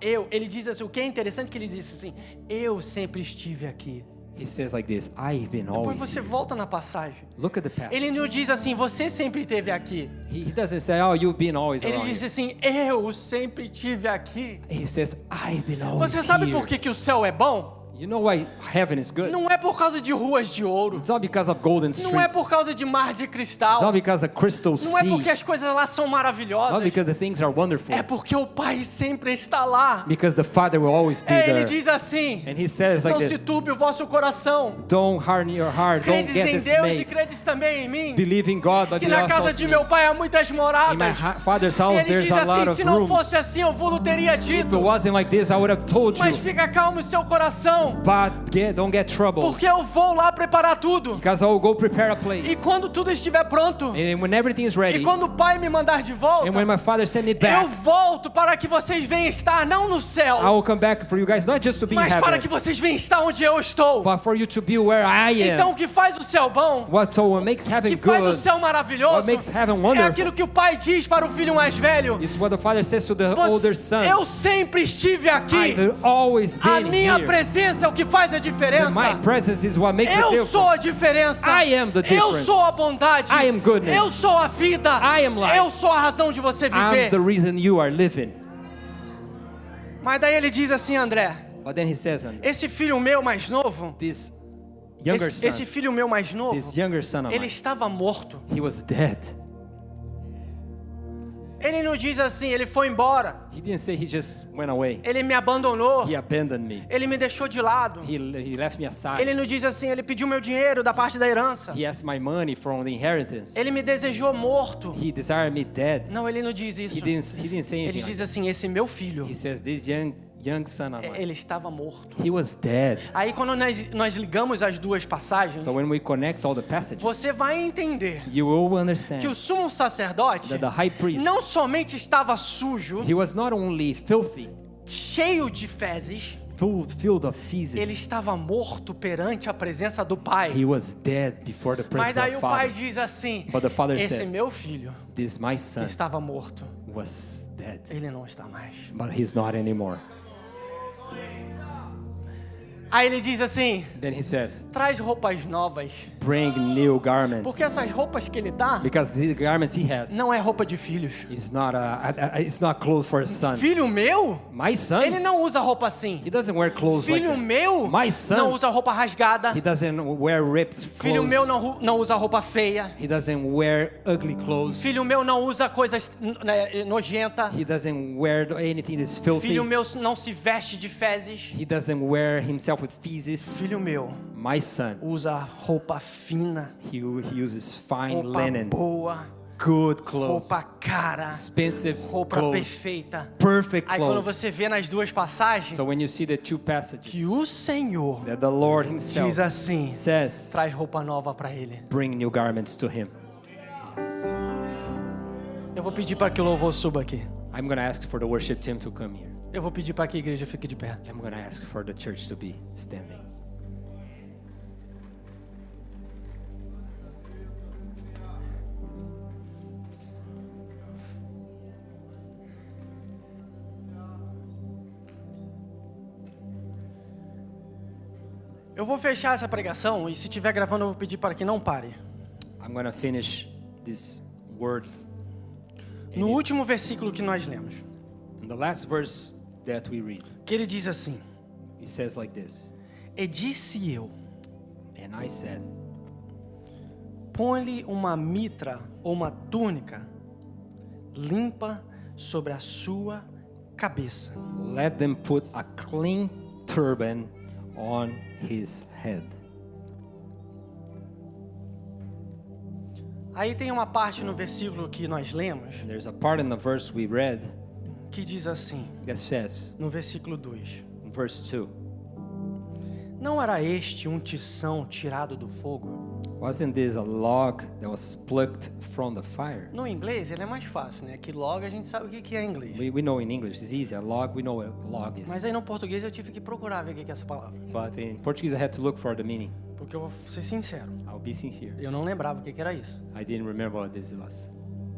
Ele diz assim, o que é interessante que ele diz assim, eu sempre estive aqui. He says like this, I've been Depois always você here. volta na passagem. Look at the passage. Ele não diz assim, você sempre esteve aqui. He doesn't say, oh, you've been always Ele around diz here. assim, eu sempre estive aqui. He says, I've been always Você sabe here. por que o céu é bom? You know why heaven is good? Não é por causa de ruas de ouro. It's not because of golden Não é streets. por causa de mar de It's cristal. not because of crystal Não é sea. porque as coisas lá são maravilhosas. Not because the things are wonderful. É porque o Pai sempre está lá. Because the Father will always be Ele there. diz assim, And He says like não se this, turbe o vosso coração. don't harden your heart, don't Credes get em Deus e dismayed. credes também em mim. Believe in God, but Que believe na casa also de in meu me. pai há muitas In my moradas. Father's E house ele there's diz a lot assim, of se não rooms. fosse assim eu vos teria If it dito. wasn't like this, I would have told you. Mas fica calmo o seu coração. But don't get trouble. Porque eu vou lá preparar tudo. Because I will go prepare a place. E quando tudo estiver pronto. And when everything is E ready, quando o Pai me mandar de volta. and when my Father send me Eu back, volto para que vocês venham estar não no I céu. will come back for you guys, not just to be in Mas para heaven, que vocês venham estar onde eu estou. but for you to be where I am. Então o que faz o céu bom? What makes heaven Que faz o good céu maravilhoso? What makes heaven É wonderful aquilo que o Pai diz para o filho mais velho. is what the Father says to the older son. Eu sempre estive aqui. I've always A been minha here. presença é o que faz a And diferença. my presence is what makes a Eu difference. sou a diferença. I am the Eu difference. sou a bondade. I am goodness. Eu sou a vida. I am life. Eu sou a razão de você viver. I'm the reason you are living. Mas daí ele diz assim, André, But then he says, esse filho meu mais novo, this younger esse son, filho meu mais novo, this younger son of ele mine, estava morto. he was dead. Ele não diz assim, ele foi embora. He didn't say he just went away. Ele me abandonou. He abandoned me. Ele me deixou de lado. He left me aside. Ele não diz assim, ele pediu meu dinheiro da parte da herança. He asked my money from the inheritance. Ele me desejou morto. He desired me dead. Não, ele não diz isso. He didn't say Ele anything. diz Like assim, esse meu filho, that. He says, this young son of mine, ele estava morto. he was dead. Aí quando nós ligamos as duas passagens, So when we connect all the passages, você vai entender you will understand que o sumo sacerdote that the high priest, não somente estava sujo, he was not only filthy, cheio de fezes, filled of ele feces, estava morto perante a presença do Pai. he was dead before the Mas presence aí of o Pai Father. diz assim, But the Father esse says, meu filho this my son estava morto, was dead, ele não está mais. but he's not anymore. Aí ele diz assim, Then he says, traz roupas novas. bring new garments. Porque essas roupas que ele dá Because the garments he has não é roupa de filhos. is not it's not clothes for a son. Filho meu, My son, ele não usa roupa assim. he doesn't wear clothes like Filho that. meu My son, não usa roupa rasgada. He doesn't wear ripped Filho clothes. meu não usa roupa feia. He doesn't wear ugly clothes. Filho meu não usa coisas nojentas. He doesn't wear anything that's filthy. Filho meu não se veste de fezes. He doesn't wear himself with feces. Filho meu My son, usa roupa fina, he uses fine roupa linen, boa, good clothes, roupa cara, expensive roupa clothes, perfeita. perfect Aí quando clothes. você vê nas duas passagens So when you see the two que passages o Senhor that the Lord himself diz assim, says, traz roupa nova para ele. bring new garments to him. Eu vou pedir para que o louvor suba aqui. I'm going to ask for the worship team to come here. Eu vou pedir para que a igreja fique de pé. I'm going to ask for the church to be standing. Eu vou fechar essa pregação e se estiver gravando eu vou pedir para que não pare. I'm going to finish this word. No último versículo que nós lemos, In the last verse that we read, que ele diz assim: it says like this. E disse eu, And I said, põe-lhe uma mitra ou uma túnica limpa sobre a sua cabeça. let them put a clean turban on his head. Aí tem uma parte no versículo que nós lemos And there's a part in the verse we read que diz assim, that says, no versículo 2: in verse 2, Não era este um tição tirado do fogo? wasn't this a log that was plucked from the fire? No inglês ele é mais fácil, né? Que log a gente sabe o que é em inglês. We know in English it's easy. A log, we know what a log is. Mas aí no português eu tive que procurar ver o que é essa palavra. But in Portuguese, I had to look for the meaning. Porque eu vou ser sincero, I'll be sincere. eu não lembrava o que era isso. I didn't remember what this was.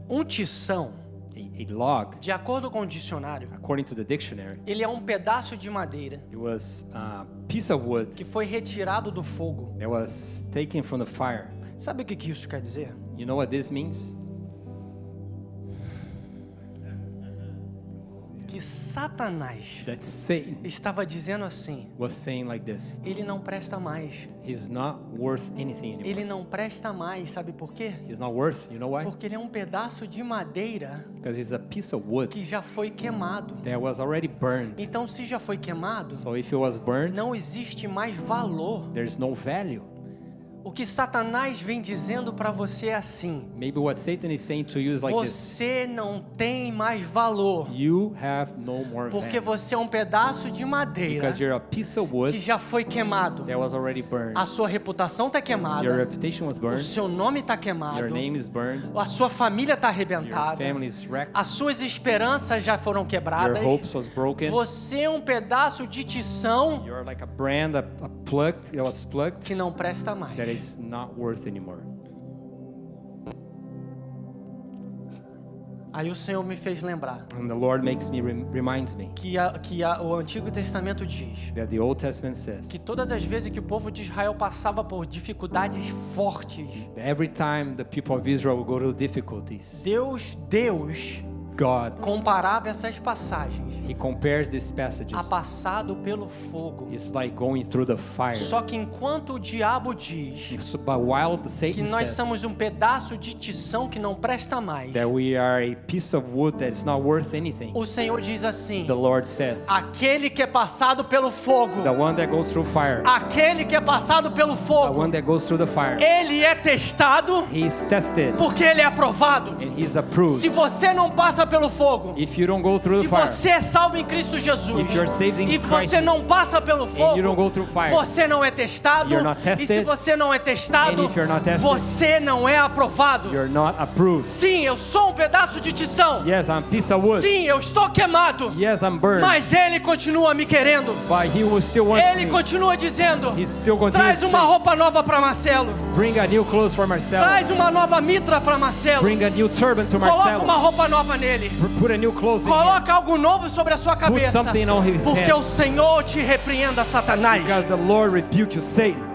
Um tição, A log, de acordo com o dicionário, according to the dictionary, ele é um pedaço de madeira it was a piece of wood que foi retirado do fogo. that was taken from the fire. Sabe o que isso quer dizer? You know what this means? Que Satanás That Satan estava dizendo assim: was saying like this. ele não presta mais. He's not worth anything anymore. Ele não presta mais, sabe por quê? He's not worth, you know why? Porque ele é um pedaço de madeira Because he's a piece of wood que já foi queimado. that was already burned. Então, se já foi queimado, So if it was burned, não existe mais valor. there's no value. O que Satanás vem dizendo para você é assim: Maybe what Satan is saying to you is like this. você não tem mais valor, You have no more porque value. você é um pedaço de madeira Because you're a piece of que wood já foi queimado. that was already burned. A sua reputação está Your queimada, reputation was o burned. seu nome está Your queimado, name is burned. a sua família está Your arrebentada, family is wrecked. as suas esperanças já foram Your quebradas. hopes was broken. Você é um pedaço de tição You're like a brand that was plucked que não presta mais. that is not worth anymore. Aí o Senhor me fez lembrar And the Lord reminds me que o Antigo Testamento diz that the Old Testament says que todas as vezes que o povo de Israel passava por dificuldades fortes, every time the people of Israel will go to difficulties, Deus God, comparava essas passagens He compares these passages. a passado pelo fogo. It's like going through the fire. Só que enquanto o diabo diz But while que Satan nós says somos um pedaço de tição que não presta mais, that we are a piece of wood that is not worth anything, o Senhor diz assim: the Lord says, aquele que é passado pelo fogo, the one that goes through fire, aquele que é passado pelo the fogo, one that goes through the fire, ele é testado he is tested porque ele é aprovado. and he is approved. Se você não passa pelo fogo, If you don't go through se the fire, você é salvo em Cristo Jesus If you're saved in e você Christ não passa pelo fogo, you don't go through fire, você não é testado. you're not E tested, se você não é testado, and if you're not tested, você não é aprovado. you're not approved. Sim, eu sou um pedaço de tição. Yes, I'm a piece of wood. Sim, eu estou queimado. Yes, I'm burned. Mas Ele continua me querendo. But he will still want Ele me. continua dizendo: He still continues traz to uma say, roupa nova para Marcelo. bring a new clothes for Marcelo. Traz uma nova mitra para Marcelo. Bring a new turban to Coloca Marcelo. uma roupa nova nele. dele. Put a new clothes in him. Coloca algo novo sobre a sua cabeça. something on his Porque head. o Senhor te repreenda, Satanás. Because the Lord rebuke you, Satan.